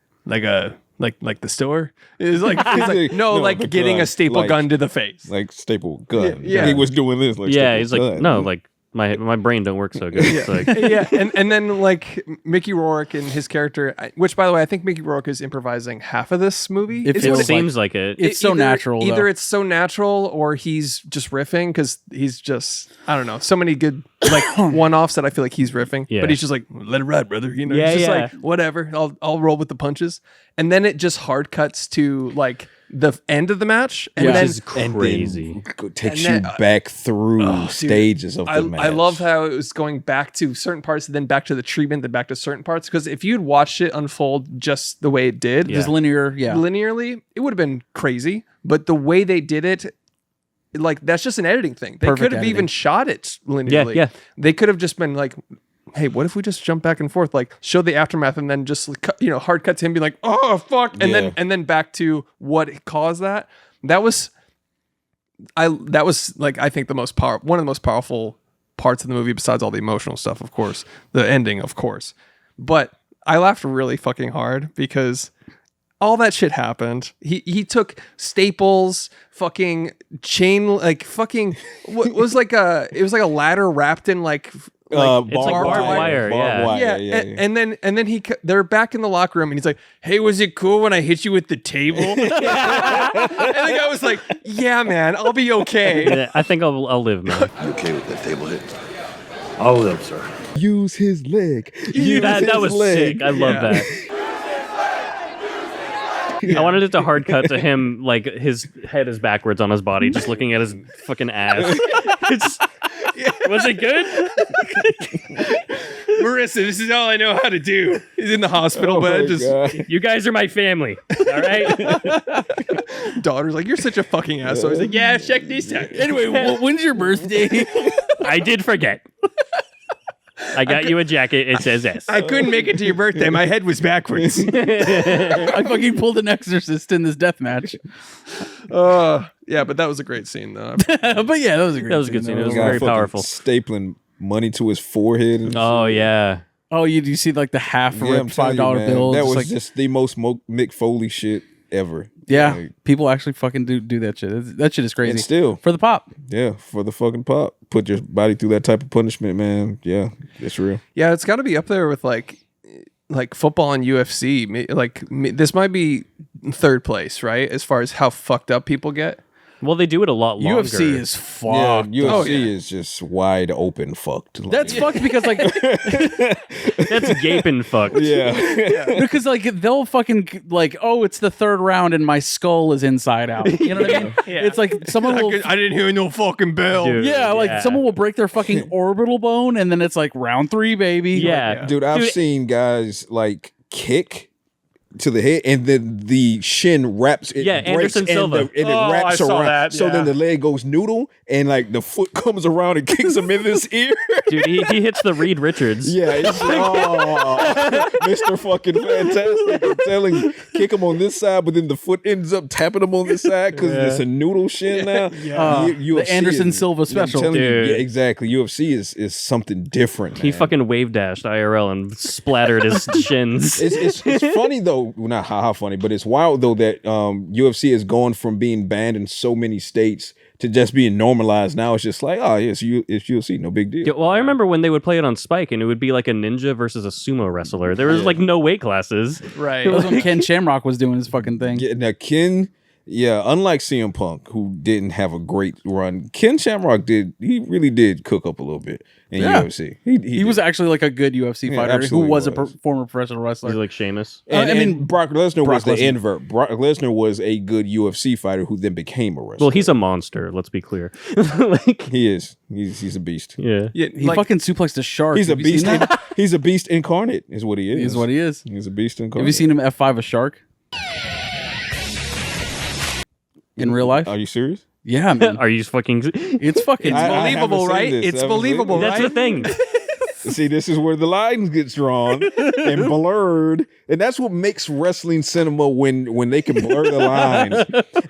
the store? He's like, no, like the getting gun, a staple like- gun to the face. Like staple gun. Yeah. He was doing this. Like Yeah, staple he's like, gun. no, like my brain don't work so good. It's like, Yeah. And then like Mickey Rourke and his character, which by the way, I think Mickey Rourke is improvising half of this movie. It Is feels what it seems like it. It's so natural, Either though. it's so natural or he's just riffing because he's just, I don't know, so many good like one-offs that I feel like he's riffing. Yeah. But he's just like, let it ride, brother. You know, Yeah, he's just yeah. like, whatever, I'll roll with the punches. And then it just hard cuts to like the end of the match. And Yeah. then Which is crazy. Takes And then- you back through dude, stages of the match. I love how it was going back to certain parts, then back to the treatment, then back to certain parts. Because if you'd watched it unfold just the way it did, Just linear, linearly, it would have been crazy. But the way they did it, like that's just an editing thing. They Perfect could have editing. even shot it linearly. Yeah. They could have just been like, hey, what if we just jump back and forth, like show the aftermath and then just hard cut to him being like, oh fuck, and then back to what caused that. That was like I think one of the most powerful parts of the movie besides all the emotional stuff, of course, the ending, of course. But I laughed really fucking hard because all that shit happened. He took staples, fucking chain, like fucking it was like a ladder wrapped in like It's like barbed wire, yeah. And then they're back in the locker room and he's like, hey, was it cool when I hit you with the table? And the guy was like, yeah, man, I'll be okay. Yeah, I think I'll live, man. You okay with that table hit? I'll live, sir. Use his leg. Use that his was leg. sick. I love that. I wanted it to hard cut to him, like his head is backwards on his body, just looking at his fucking ass. Was it good? Marissa, this is all I know how to do. He's in the hospital bed. Just You guys are my family. All right. daughter's like, you're such a fucking asshole. He's like, yeah, check this out. Anyway, when's your birthday? I did forget. I got you a jacket. It says S. I couldn't make it to your birthday. My head was backwards. I fucking pulled an exorcist in this death match. Yeah, but that was a great scene, though. But yeah, that was a great That was a good scene. It was Guy very fucking powerful. Stapling money to his forehead. And Oh yeah. Oh, you see like the half shit. Yeah, I'm ripped telling you, $5 man, bill. that just was like, just the most Mick Foley shit ever. yeah, Like, people actually fucking do that shit. That shit is crazy. and still, For the pop. yeah, for the fucking pop, put your body through that type of punishment, man. Yeah, it's real. Yeah, it's got to be up there with like football and UFC. This might be third place, right? As far as how fucked up people get. Well, they do it a lot longer. UFC is Yeah, fucked. UFC is just wide open fucked. Like, That's fucked because like That's gaping fucked. yeah. because like they'll fucking like, oh, it's the third round and my skull is inside out. You know what I mean? Yeah. It's like someone will I didn't hear no fucking bell. Dude, yeah, like someone will break their fucking orbital bone and then it's like round 3, baby. Yeah. Dude, I've seen guys like kick to the head, and then the shin wraps. It breaks Anderson Silva. and it wraps I saw around. that, So then yeah. the leg goes noodle, and like the foot comes around and kicks him in his ear. Dude, he hits the Reed Richards. Yeah, it's Mr. fucking Fantastic. I'm telling you, kick him on this side, but then the foot ends up tapping him on this side because it's a noodle shin now. The Anderson Silva special. I'm telling you, Dude. yeah, exactly. UFC is something different. He man. fucking wave dashed IRL and splattered his shins. It's funny though, well, not how funny, but it's wild though that UFC has gone from being banned in so many states to just being normalized. Now it's just like, oh yes, it's UFC, no big deal. Yeah, well, I remember when they would play it on Spike, and it would be like a ninja versus a sumo wrestler. There was like no weight classes. Right. That was when Ken Shamrock was doing his fucking thing. Yeah, now Ken, unlike CM Punk, who didn't have a great run, Ken Shamrock did. He really did cook up a little bit in UFC. He was actually like a good UFC fighter who absolutely was a was. former professional wrestler. He's like Sheamus. And, I mean, and Brock Lesnar Brock was the Lesnar. invert. Brock Lesnar was a good UFC fighter who then became a wrestler. Well, he's a monster. Let's be clear. Like, he is. He's a beast. yeah. Yeah, He fucking suplexed a shark. He's a Have you seen beast. that? He's a beast incarnate. Is what he is. Is what he is. He's a beast incarnate. Have you seen him F5 a shark? In real life? Are you serious? Yeah, man. Are you fucking? It's fucking I believable, haven't right? seen this. It's I haven't seen believable, this. That's the thing. See, this is where the lines get drawn and blurred, and that's what makes wrestling cinema when they can blur the lines.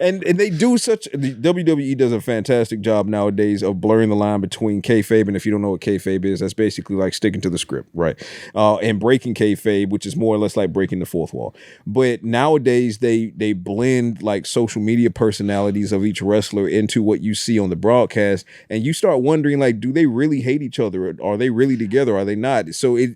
And they do the WWE does a fantastic job nowadays of blurring the line between kayfabe, and if you don't know what kayfabe is, that's basically like sticking to the script, right? And breaking kayfabe, which is more or less like breaking the fourth wall. But nowadays they blend like social media personalities of each wrestler into what you see on the broadcast, and you start wondering like, do they really hate each other? Are they really together? Are they not? So it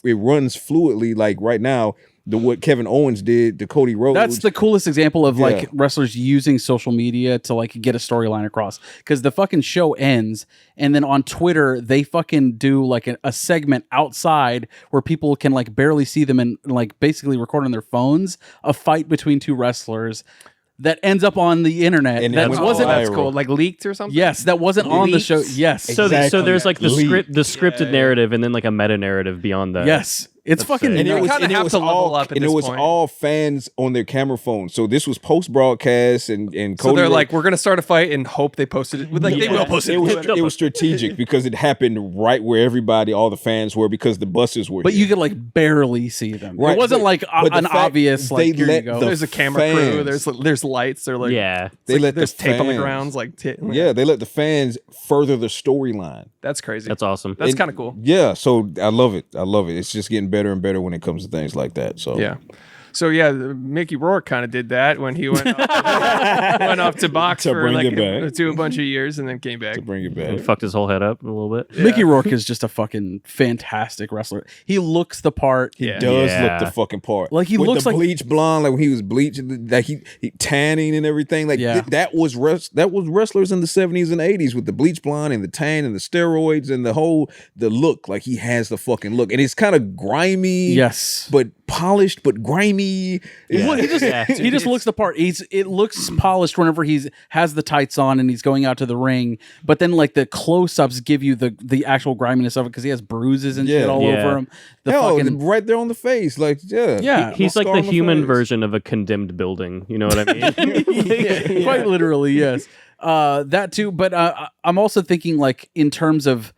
runs fluidly. Like right now, what Kevin Owens did to Cody Rhodes. That's the coolest example of like wrestlers using social media to like get a storyline across. Because the fucking show ends, and then on Twitter they fucking do like a segment outside where people can like barely see them and like basically record on their phones a fight between two wrestlers that ends up on the internet. And that it was wasn't. that's viral. cool. Like leaked or something? Yes, that wasn't on the show. Yes, So Exactly. there's like the Leaked. scripted narrative, and then like a meta narrative beyond that. yes. It's fucking. sick. And it You was, kinda and it have was to level all, up at and it this was point. all fans on their camera phones. So this was post broadcast, and Cody So they're Rhodes- like, we're gonna start a fight and hope they posted it. Like they will post it. It was strategic because it happened right where all the fans were, because the buses were. But here. you could like barely see them. Right, It wasn't but- like but the an fact obvious like they here you let go. the There's a camera crew. fans- There's lights. They're like, Yeah. they let there's the tape on the fans- grounds. Like Yeah, they let the fans further the storyline. that's crazy. That's awesome. That's And- kind of cool. Yeah, so I love it. It's just getting better and better when it comes to things like that. So Yeah. So yeah, Mickey Rourke kind of did that when he went off to box To for bring like it back. to a bunch of years and then came back. to bring it And back. fucked his whole head up a little bit. Mickey Rourke is just a fucking fantastic wrestler. He looks the part. Yeah. Does Yeah. look the fucking part. Like, he with looks the like- bleach blonde, like when he was bleaching, like he tanning and everything. Like Yeah. that was wrestlers in the 70s and 80s with the bleach blonde and the tan and the steroids and the look. Like he has the fucking look, and it's kind of grimy. Yes. but polished, but grimy. Well, he just Yeah. he just looks the part. It looks polished whenever he has the tights on and he's going out to the ring. But then like the close ups give you the actual griminess of it because he has bruises and shit Yeah. all Yeah. over him. The Hell, fucking right there on the face. Like Yeah. He's like scar the on the human face. version of a condemned building. You know what I mean? quite literally, yes. That too. But I'm also thinking like in terms of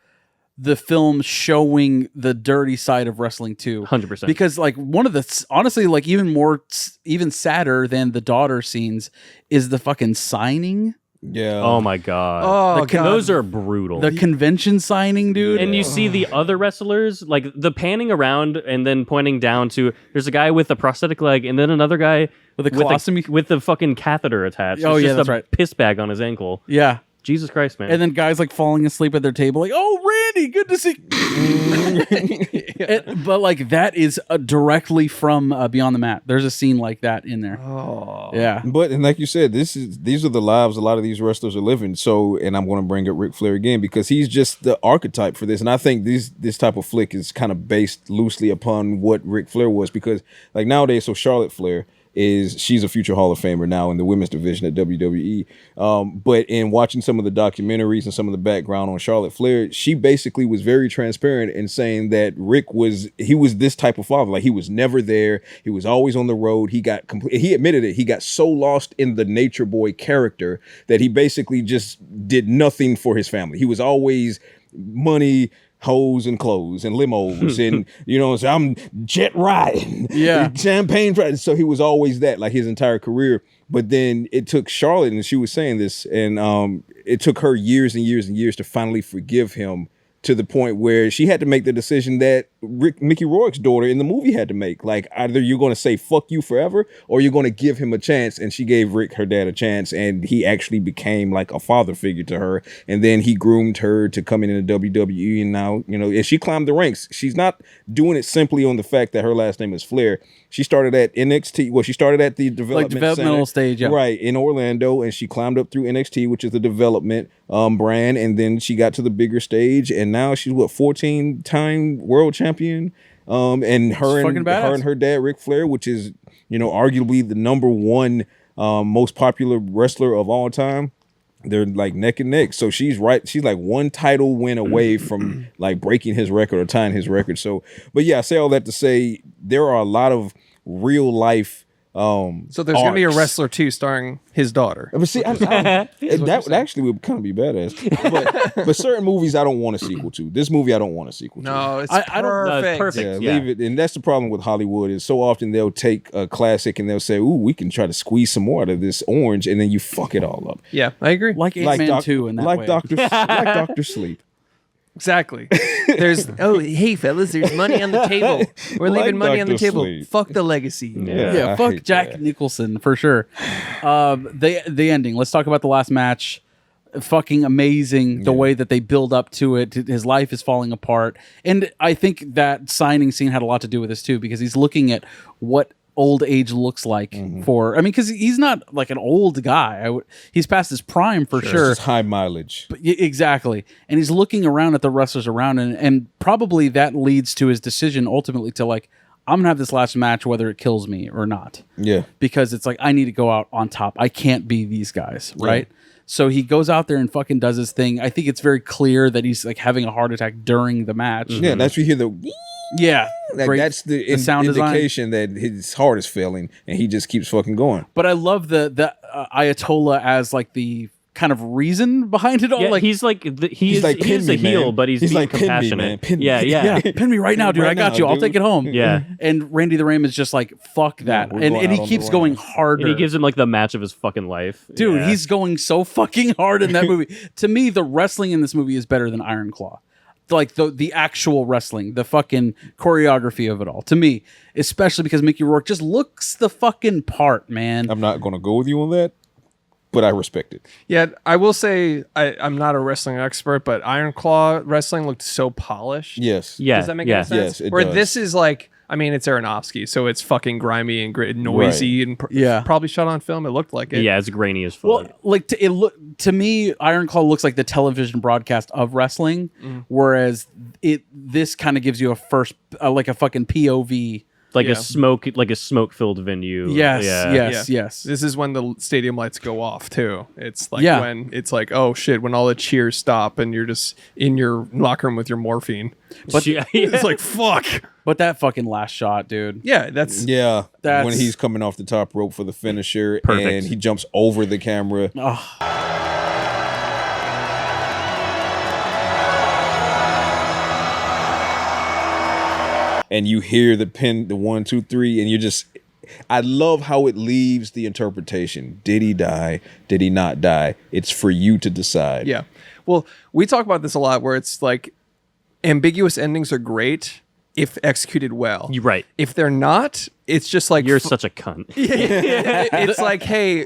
the film showing the dirty side of wrestling too. 100%. Because like one of the honestly like even sadder than the daughter scenes is the fucking signing. Yeah. Oh my god. Oh, God. Those are brutal. The convention signing, dude. And you see the other wrestlers, like the panning around and then pointing down to there's a guy with a prosthetic leg and then another guy With a colostomy? with the fucking catheter attached. Oh, It's yeah, just that's a right. piss bag on his ankle. Yeah. Jesus Christ, man. And then guys like falling asleep at their table, like, "Oh, Randy, good to see." But like that is directly from Beyond the Mat. There's a scene like that in there. Oh. Yeah, But and like you said, these are the lives a lot of these wrestlers are living. So, and I'm going to bring up Ric Flair again because he's just the archetype for this. And I think this type of flick is kind of based loosely upon what Ric Flair was, because like nowadays, so Charlotte Flair is she's a future Hall of Famer now in the women's division at WWE. But in watching some of the documentaries and some of the background on Charlotte Flair, she basically was very transparent in saying that Rick was this type of father. Like, he was never there. He was always on the road. He admitted it. He got so lost in the nature boy character that he basically just did nothing for his family. He was always money, hoes, and clothes, and limos, and so I'm jet riding, champagne. So he was always that, like, his entire career. But then it took Charlotte, and she was saying this, and it took her years and years and years to finally forgive him, to the point where she had to make the decision that Mickey Rourke's daughter in the movie had to make. Like, either you're going to say fuck you forever, or you're going to give him a chance. And she gave Rick, her dad, a chance, and he actually became like a father figure to her. And then he groomed her to come into WWE, and now, and she climbed the ranks. She's not doing it simply on the fact that her last name is Flair. She started at NXT. Well, she started at the developmental stage, right, in Orlando, and she climbed up through NXT, which is the development brand, and then she got to the bigger stage, and now she's 14-time world champion. And her and her dad, Ric Flair, which is arguably the number one most popular wrestler of all time. They're like neck and neck. So she's right. She's like one title win away from like breaking his record or tying his record. So, but yeah, I say all that to say there are a lot of real life. So there's going to be a Wrestler 2 starring his daughter. But see, that actually would kind of be badass. But certain movies I don't want a sequel to. This movie I don't want a sequel to. No, it's perfect. Yeah, leave it. And that's the problem with Hollywood is so often they'll take a classic and they'll say, "Ooh, we can try to squeeze some more out of this orange," and then you fuck it all up. Yeah, I agree. Like Ant-Man 2 in that way. Like Dr. Sleep. Exactly. There's hey fellas, there's money on the table. We're leaving money on the table. Sleep. Fuck the legacy. Yeah, fuck Jack Nicholson for sure. The ending. Let's talk about the last match. Fucking amazing the way that they build up to it. His life is falling apart, and I think that signing scene had a lot to do with this too, because he's looking at what old age looks like because he's not like an old guy. He's past his prime for sure. It's high mileage. But, exactly. And he's looking around at the wrestlers around, and probably that leads to his decision ultimately to like, I'm going to have this last match whether it kills me or not. Yeah. Because it's like, I need to go out on top. I can't be these guys, right? Yeah. So he goes out there and fucking does his thing. I think it's very clear that he's like having a heart attack during the match. Yeah, that's where you hear the... Yeah, that's the sound indication that his heart is failing, and he just keeps fucking going. But I love the Ayatollah as like the kind of reason behind it all. Yeah, like he's like he's a heel, but he's being compassionate. Pin me, yeah. Pin me right now, dude. I got you. I'll take it home. Yeah. And Randy the Ram is just like, fuck that, and he keeps going harder. And he gives him like the match of his fucking life, dude. He's going so fucking hard in that movie. To me, the wrestling in this movie is better than Iron Claw. Like the actual wrestling, the fucking choreography of it all, to me, especially because Mickey Rourke just looks the fucking part, man. I'm not going to go with you on that, but I respect it. Yeah, I will say I'm not a wrestling expert, but Iron Claw wrestling looked so polished. Yes. Yeah. Does that make any sense? Yes, it Where does. this is like, I mean, it's Aronofsky, so it's fucking grimy and noisy, and probably shot on film. It looked like it. Yeah, it's grainy as fuck. Well, like to me, Iron Claw looks like the television broadcast of wrestling, whereas this kind of gives you a first like a fucking POV. Like a smoke-filled venue. Yes. This is when the stadium lights go off too. It's like when it's like, oh shit, when all the cheers stop and you're just in your locker room with your morphine. But it's like fuck. But that fucking last shot, dude. Yeah, that's when he's coming off the top rope for the finisher, and he jumps over the camera. And you hear the pin, the 1, 2, 3, and you just, I love how it leaves the interpretation. Did he die? Did he not die? It's for you to decide. Yeah. Well, we talk about this a lot where it's like ambiguous endings are great if executed well. You're right. If they're not, it's just like... You're such a cunt. It's like, hey,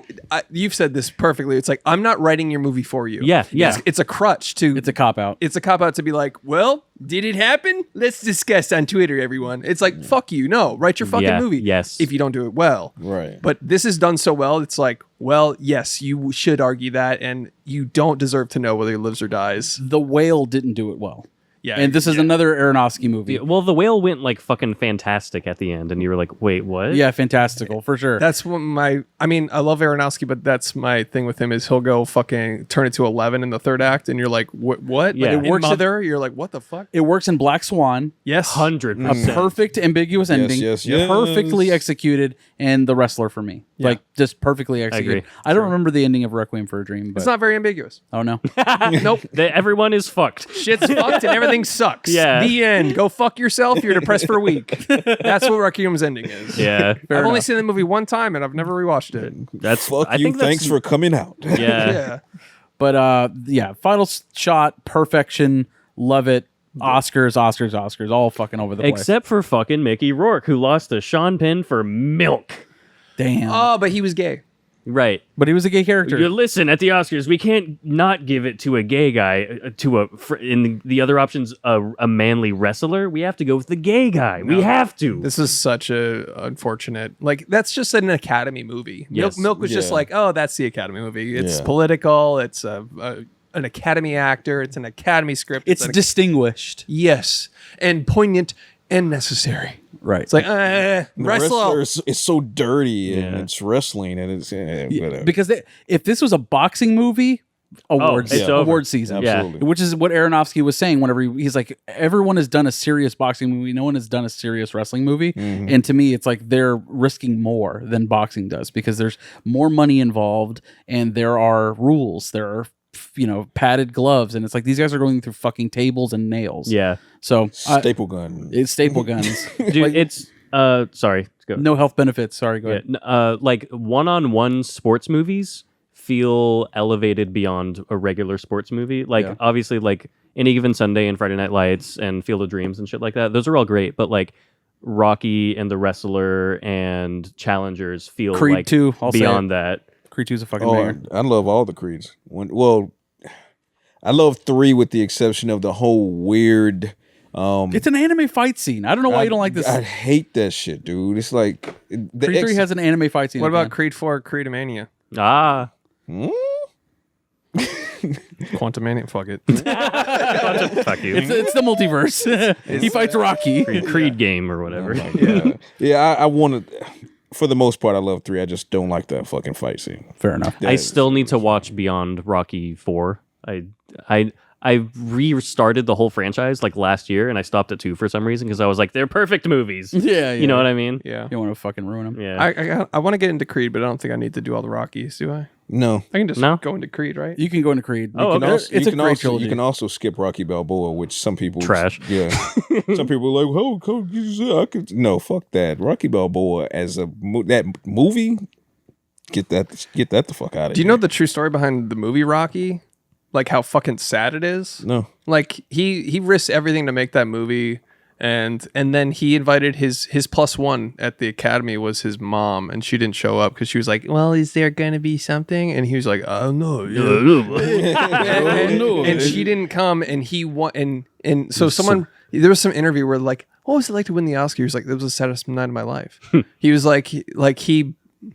you've said this perfectly. It's like, I'm not writing your movie for you. Yeah. It's a crutch to... It's a cop-out. It's a cop-out to be like, well, did it happen? Let's discuss on Twitter, everyone. It's like, fuck you. No, write your fucking movie. Yes. If you don't do it well. Right. But this is done so well, it's like, well, yes, you should argue that, and you don't deserve to know whether he lives or dies. The Whale didn't do it well. Yeah, And this is another Aronofsky movie. Yeah, well, the whale went like fucking fantastic at the end, and you were like, "Wait, what?" Yeah, fantastical for sure. That's what I mean, I love Aronofsky, but that's my thing with him is he'll go fucking turn it to 11 in the third act, and you're like, what? Yeah. Like, It in works Mother, you're like, what the fuck? It works in Black Swan. Yes, 100%. A perfect ambiguous ending, yes. perfectly executed, and The Wrestler for me, like just perfectly executed. agree. I don't remember the ending of Requiem for a Dream, but It's not very ambiguous. oh no, Nope. Everyone is fucked. Shit's fucked and everything sucks. Yeah. The end. Go fuck yourself. You're depressed for a week. That's what Requiem's ending is. Yeah, I've only seen the movie one time and I've never rewatched it. that's. Fuck I you. think that's, Thanks for coming out. Yeah. Yeah. but yeah, final shot, perfection, love it. Oscars, all fucking over the place. Except for fucking Mickey Rourke, who lost to Sean Penn for milk. Damn, Oh, but he was gay. Right. but he was a gay character. You listen, at the Oscars, we can't not give it to a gay guy. In the other options, a manly wrestler. We have to go with the gay guy. We have to. This is such a unfortunate. Like, that's just an Academy movie. Yes. Milk was just Yeah. like, oh, that's the Academy movie. It's Yeah. political. It's an Academy actor. It's an Academy script. it's an distinguished, yes, and poignant and necessary. right? It's like The wrestle. wrestler is so dirty and Yeah. it's wrestling and it's whatever. Because if this was a boxing movie, awards, it's over. award season, Yeah. Absolutely. which is what Aronofsky was saying whenever he's like, everyone has done a serious boxing movie, no one has done a serious wrestling movie, and to me, it's like they're risking more than boxing does because there's more money involved and there are rules, there are padded gloves, and it's like these guys are going through fucking tables and nails. Yeah. So Staple gun. it's staple guns, Dude, it's sorry. Go. no health benefits. Sorry, go ahead. Like one-on-one sports movies feel elevated beyond a regular sports movie. Like Yeah. obviously, like Any Given Sunday and Friday Night Lights and Field of Dreams and shit like that. Those are all great, but like Rocky and The Wrestler and Challengers feel Creed like 2, I'll say beyond that. Creed 2 is a fucking Oh, banger. I love all the Creeds. I love 3 with the exception of the whole weird. It's an anime fight scene. I don't know why you don't like this. I hate that shit, dude. It's like Creed 3 has an anime fight scene. What at the about end. Creed 4, Creedomania? Ah. Quantumania, fuck it. Fuck you. It's the multiverse. He fights Rocky. Creed game or whatever. Yeah. I want to. For the most part, I love 3. I just don't like that fucking fight scene. Fair enough. I still need to watch Beyond Rocky 4. I restarted the whole franchise like last year, and I stopped at 2 for some reason because I was like, they're perfect movies. Yeah, You know what I mean? Yeah. You don't want to fucking ruin him. Yeah. I want to get into Creed, but I don't think I need to do all the Rockies, do I? No. I can just No? go into Creed, right? You can go into Creed. Oh, You can okay. also- It's you a can great also- trilogy. You can also skip Rocky Balboa, which some people Trash. Yeah, some people are like, oh, I could. No, fuck that. Rocky Balboa as that movie. Get that the fuck out of here. Do you know the true story behind the movie Rocky? Like how fucking sad it is? No. Like he risked everything to make that movie, and then he invited his +1 at the Academy was his mom, and she didn't show up because she was like, well, is there gonna be something? And he was like, oh no, and she didn't come, and he won, and so there was some interview where like, what was it like to win the Oscar? He was like, it was the saddest night of my life. He was like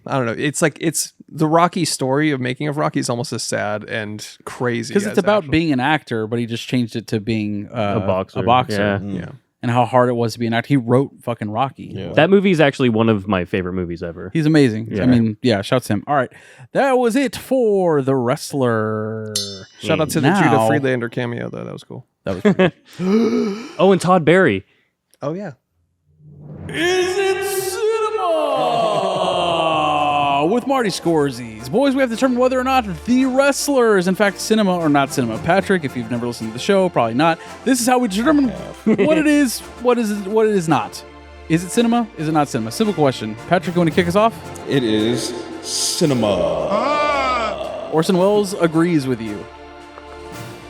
I don't know. It's like the Rocky story of making of Rocky is almost as sad and crazy Because as it's about actual- being an actor, but he just changed it to being A boxer. boxer. Yeah. Yeah. And how hard it was to be an actor. He wrote fucking Rocky. Yeah. That movie is actually one of my favorite movies ever. He's amazing. Yeah. I mean, yeah, shouts to him. All right. That was it for The Wrestler. Shout out to the Now- Judah Friedlander cameo though. That was cool. That was pretty good. Oh, and Todd Barry. Oh yeah. Is it cinema? With Marty Scorsese's. Boys, we have to determine whether or not The Wrestler is in fact cinema or not cinema. Patrick, if you've never listened to the show, probably not. This is how we determine what it is, what it is not. Is it cinema? Is it not cinema? Simple question. Patrick, you want to kick us off? It is cinema. Orson Welles agrees with you.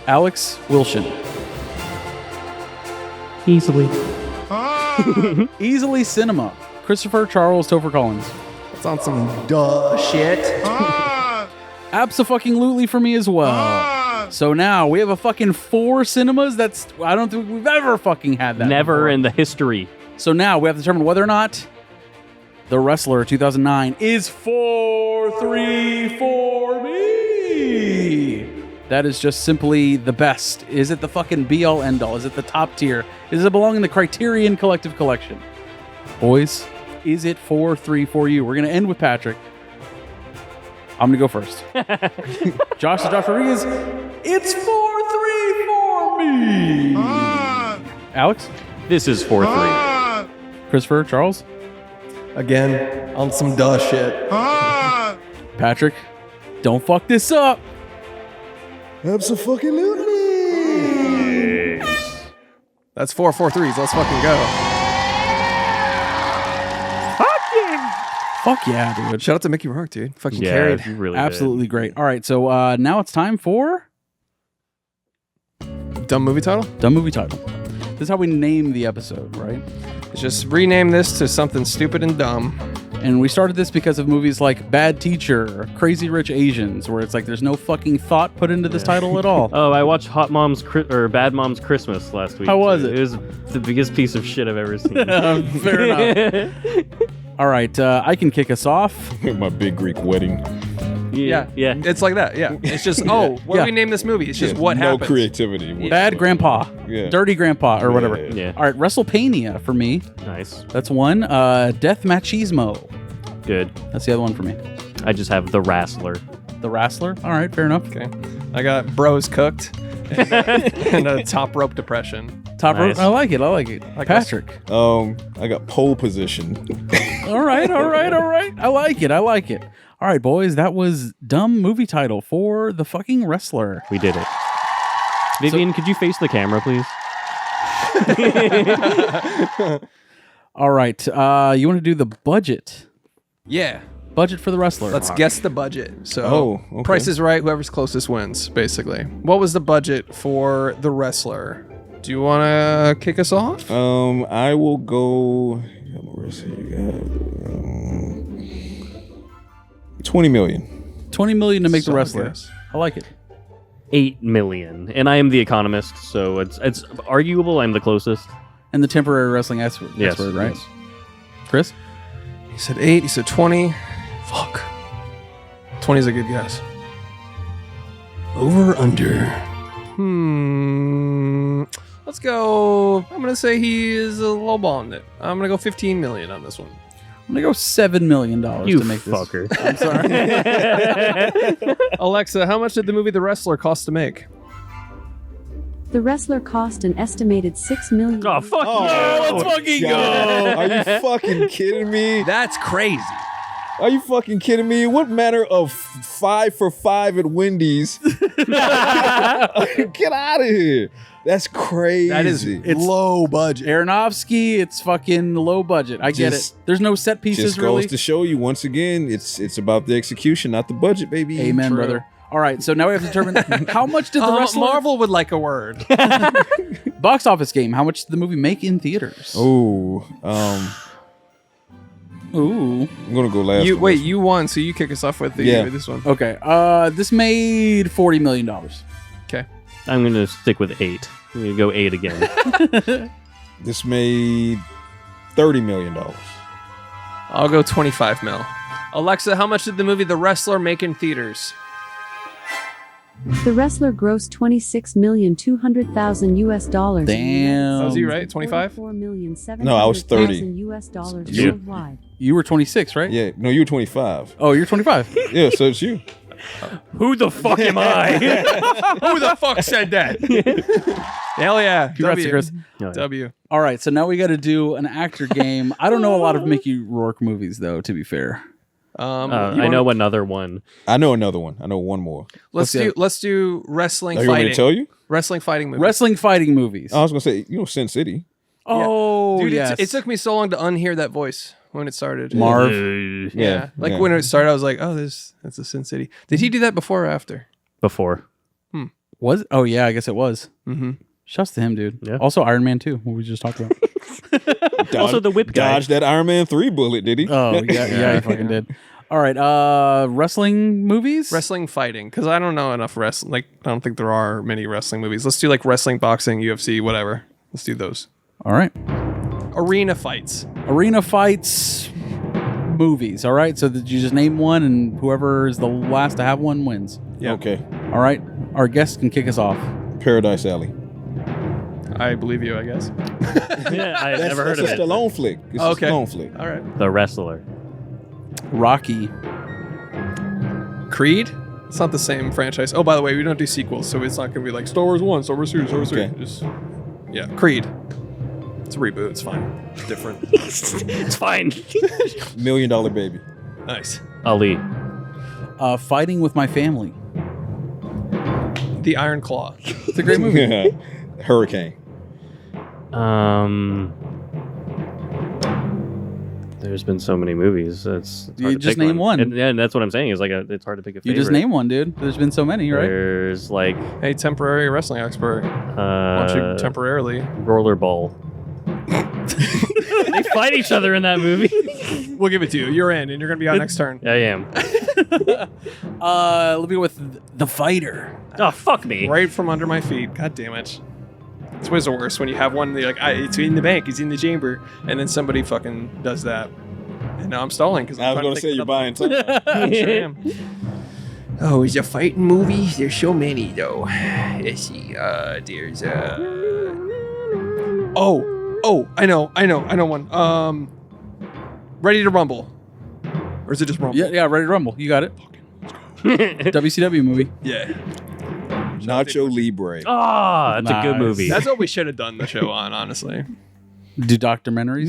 Alex Wilson. Easily. Easily cinema. Christopher Charles Topher Collins. It's on some duh shit. Abso-fucking-lutely for me as well. So now we have a fucking 4 cinemas. I don't think we've ever fucking had that. Never before. in the history. So now we have to determine whether or not The Wrestler 2009 is 4-3 for me. That is just simply the best. Is it the fucking be-all, end-all? Is it the top tier? Does it belong in the Criterion Collective Collection? Boys, is it 4-3 for you? We're going to end with Patrick. I'm going to go first. Josh Rodriguez, it's 4-3 for me. Alex? This is 4-3. Christopher? Charles? Again, on some duh shit. Patrick? Don't fuck this up. Absolutely. That's 4 4-3s. Let's fucking go. Fuck yeah, dude. Shout out to Mickey Rourke, dude. Fucking Yeah, carried. you really Absolutely great. All right, so now it's time for Dumb movie title? Dumb Movie Title. This is how we name the episode, right? Just rename this to something stupid and dumb. And we started this because of movies like Bad Teacher, or Crazy Rich Asians, where it's like there's no fucking thought put into this title at all. Oh, I watched Bad Mom's Christmas last week. How was it? It was the biggest piece of shit I've ever seen. Fair enough. All right, I can kick us off. My big Greek wedding. Yeah. It's like that, yeah. It's just, what do we name this movie? It's just what no happens. creativity. Bad Grandpa, Yeah. Dirty Grandpa, or whatever. Yeah. All right, Wrestlepania for me. Nice. That's one. Death Machismo. Good. That's the other one for me. I just have The Wrestler. The Wrestler. All right, fair enough. Okay. I got Bros Cooked and a Top Rope Depression. Top rope. Nice. I like it. Patrick. I got pole position. All right. I like it. All right, boys. That was Dumb Movie Title for The Fucking Wrestler. We did it. Vivian, could you face the camera, please? All right. You want to do the budget? Yeah. Budget for The Wrestler. Let's guess the budget. So, okay. Price is Right. Whoever's closest wins, basically. What was the budget for The Wrestler? Do you want to kick us off? I will go. 20 million. 20 million to make The Solid Wrestler. guess. I like it. 8 million. And I am the economist, so it's arguable I'm the closest. And the temporary wrestling expert, Yes. right? Yes. Chris? He said 8. He said 20. Fuck. 20 is a good guess. Over under. Let's go. I'm going to say he is a lowballing it. I'm going to go 15 million on this one. I'm going to go $7 million You to make fucker. this. I'm sorry. Alexa, how much did the movie The Wrestler cost to make? The Wrestler cost an estimated $6 million. Oh, fuck Oh, you. let's fucking go. Are you fucking kidding me? That's crazy. Are you fucking kidding me? What manner of 5 for 5 at Wendy's? Get out of here. That's crazy. That is low budget. Aronofsky, it's fucking low budget. I get Just- it. There's no set pieces, just really. goes to show you once again, it's about the execution, not the budget, baby. Amen, True. brother. All right, so now we have to determine how much did the Wrestler... Marvel would like a word. Box office game. How much did the movie make in theaters? Oh, Ooh. I'm gonna go last. Wait, you won, so you kick us off with this one. Okay. This made $40 million. Okay. I'm going to stick with 8. I'm going to go 8 again. This made $30 million. I'll go 25 mil. Alexa, how much did the movie The Wrestler make in theaters? The Wrestler grossed $26,200,000 US dollars. Damn. Was he right? 25? No, I was 30. US dollars Yeah. worldwide. You were 26, right? Yeah, no, you were 25. Oh, you're 25. Yeah, so it's you. Who the fuck am I? Who the fuck said that? Hell yeah. Congrats to Chris. W. All right, so now we got to do an actor game. I don't know a lot of Mickey Rourke movies, though, to be fair. I know another one. I know another one. I know one more. Let's do wrestling Are you fighting. want me to tell you? Wrestling fighting movie. Wrestling fighting movies. I was gonna say, Sin City. Oh, Dude, yes. it took me so long to unhear that voice when it started. Marv. Yeah. Like when it started, I was like, oh, that's a Sin City. Did he do that before or after? Before. Was it? Oh, yeah, I guess it was. Mm-hmm. Shouts to him, dude. Yeah. Also, Iron Man 2, what we just talked about. Also the whip guy. Dodged that Iron Man 3 bullet, did he? Oh, yeah, he fucking did. All right, wrestling movies? Wrestling fighting, because I don't know enough wrestling. Like, I don't think there are many wrestling movies. Let's do like wrestling, boxing, UFC, whatever. Let's do those. All right. Arena fights. Arena fights movies. All right, so did you just name one and whoever is the last to have one wins? Yeah. Okay. All right. Our guest can kick us off. Paradise Alley. I believe you, I guess. Yeah, I've never heard of It's it. a Stallone flick. It's Okay. a Stallone flick. All right. The Wrestler. Rocky. Creed? It's not the same franchise. Oh, by the way, we don't do sequels, so it's not going to be like Star Wars 1, Star Wars 2, Star Wars 3. Okay. Just, yeah, Creed. It's a reboot. It's fine. It's different. It's fine. $1 Million Baby. Nice. Ali. Fighting with My Family. The Iron Claw. It's a great movie. Hurricane. There's been so many movies. It's hard You to just pick name one. And, yeah, and that's what I'm saying. Is like it's hard to pick a favorite. You just name one, dude. There's been so many, right? There's like Hey, temporary wrestling expert. Why don't you temporarily? Rollerball. They fight each other in that movie. We'll give it to you. You're in, and you're going to be on next turn. I am. Let me go with The Fighter. Oh, fuck me. Right from under my feet. God damn it. It's always the worst when you have one, you're like, it's in the bank, it's in the chamber, and then somebody fucking does that. And now I'm stalling because I was going to say you're buying time. I sure am. Oh, is a fighting movie? There's so many, though. Let's see. There's Oh, I know one. Ready to Rumble. Or is it just Rumble? Yeah, Ready to Rumble. You got it. WCW movie. Yeah. Nacho Libre. Ah, that's a good Nice. movie. That's what we should have done the show on, honestly. Do documentaries?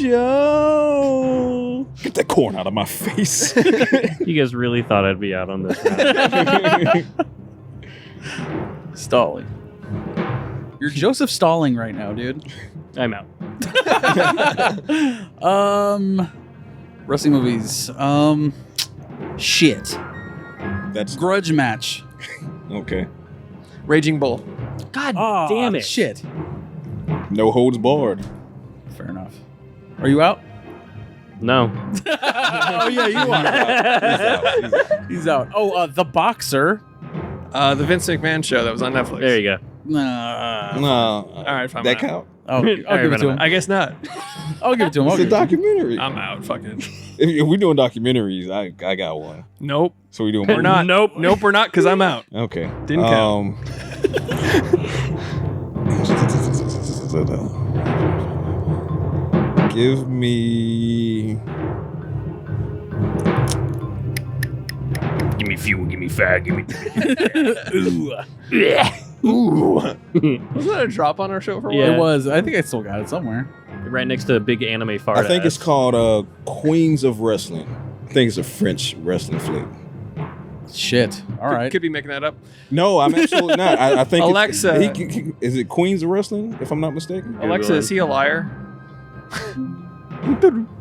Nacho. Get that corn out of my face. You guys really thought I'd be out on this round. Stalling. You're Joseph Stalling right now, dude. I'm out. Wrestling movies. Shit. That's Grudge Match. okay. Raging Bull. God Ah, damn it. Shit. No holds barred. Fair enough. Are you out? No. Oh yeah, you are. He's out. Oh, The Boxer. The Vince McMahon show that was on Netflix. There you go. No. All right, fine. That I'm out. count? I'll give it to him. I guess not. I'll give it to him. It's a documentary. I'm out. Fucking. If we're doing documentaries, I got one. Nope. So we doing We're not. Nope. Nope, we're not because I'm out. Okay. Didn't count. Give me. Give me fuel, give me fire, give me. Ooh. Wasn't that a drop on our show for a while? Yeah. It was. I think I still got it somewhere. Right next to a big anime fart. I think it's ass. called Queens of Wrestling. I think it's a French wrestling flick. Shit. All right. Could be making that up. No, I'm absolutely not. I think it's- Alexa. is it Queens of Wrestling? If I'm not mistaken, Alexa, is he a liar?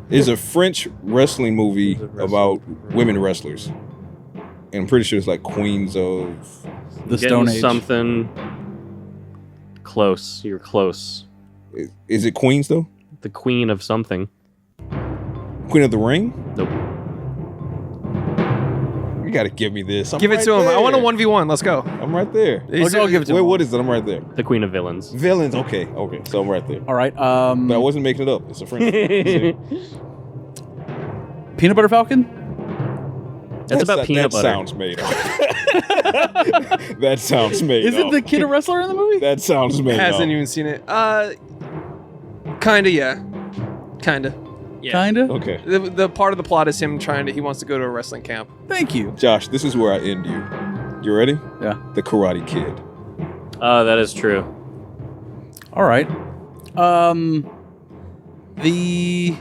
it's a French wrestling movie about women wrestlers. And I'm pretty sure it's like Queens of. The Getting Stone Age. something close. You're close. Is it Queens though? The queen of something. Queen of the Ring? Nope. You gotta give me this. I'm Give it right to him. I there. want a 1v1. Let's go. I'm right there. I'll give it to Wait, him. what is it? I'm right there. The queen of villains. Villains. Okay. So I'm right there. All right. But I wasn't making it up. It's a French. Peanut Butter Falcon. That's about peanut butter. That sounds made up. That sounds made up. Isn't the kid a wrestler in the movie? That sounds made up. Hasn't even seen it. Kinda, yeah. Kinda. Yeah. Kinda. Okay. The part of the plot is him he wants to go to a wrestling camp. Thank you. Josh, this is where I end you. You ready? Yeah. The Karate Kid. Oh, that is true. All right. The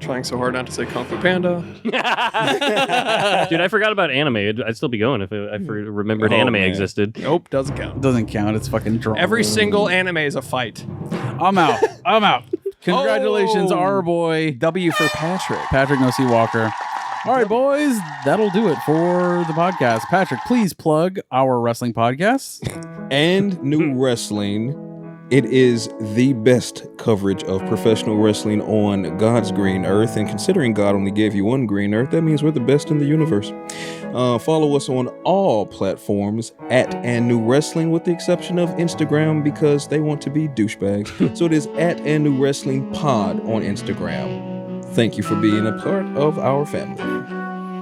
Trying so hard not to say Kung Fu Panda. Dude, I forgot about anime. I'd still be going if I remembered Oh, anime man. existed. Nope, doesn't count. doesn't count. It's fucking drunk. Every single anime is a fight. I'm out. I'm out. Congratulations, Oh. our boy W for Patrick. Patrick No-C Walker. All right, boys, that'll do it for the podcast. Patrick, please plug our wrestling podcasts. And New Wrestling. It is the best coverage of professional wrestling on God's green earth. And considering God only gave you one green earth, that means we're the best in the universe. Follow us on all platforms at And New Wrestling, with the exception of Instagram because they want to be douchebags. So it is at And New Wrestling Pod on Instagram. Thank you for being a part of our family.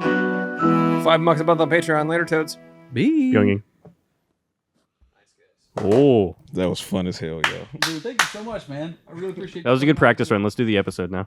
$5 a month on Patreon. Later, toads. Be. Youngie. Oh, That was fun as hell, yo. Dude, thank you so much, man. I really appreciate that was a good practice run. Let's do the episode now.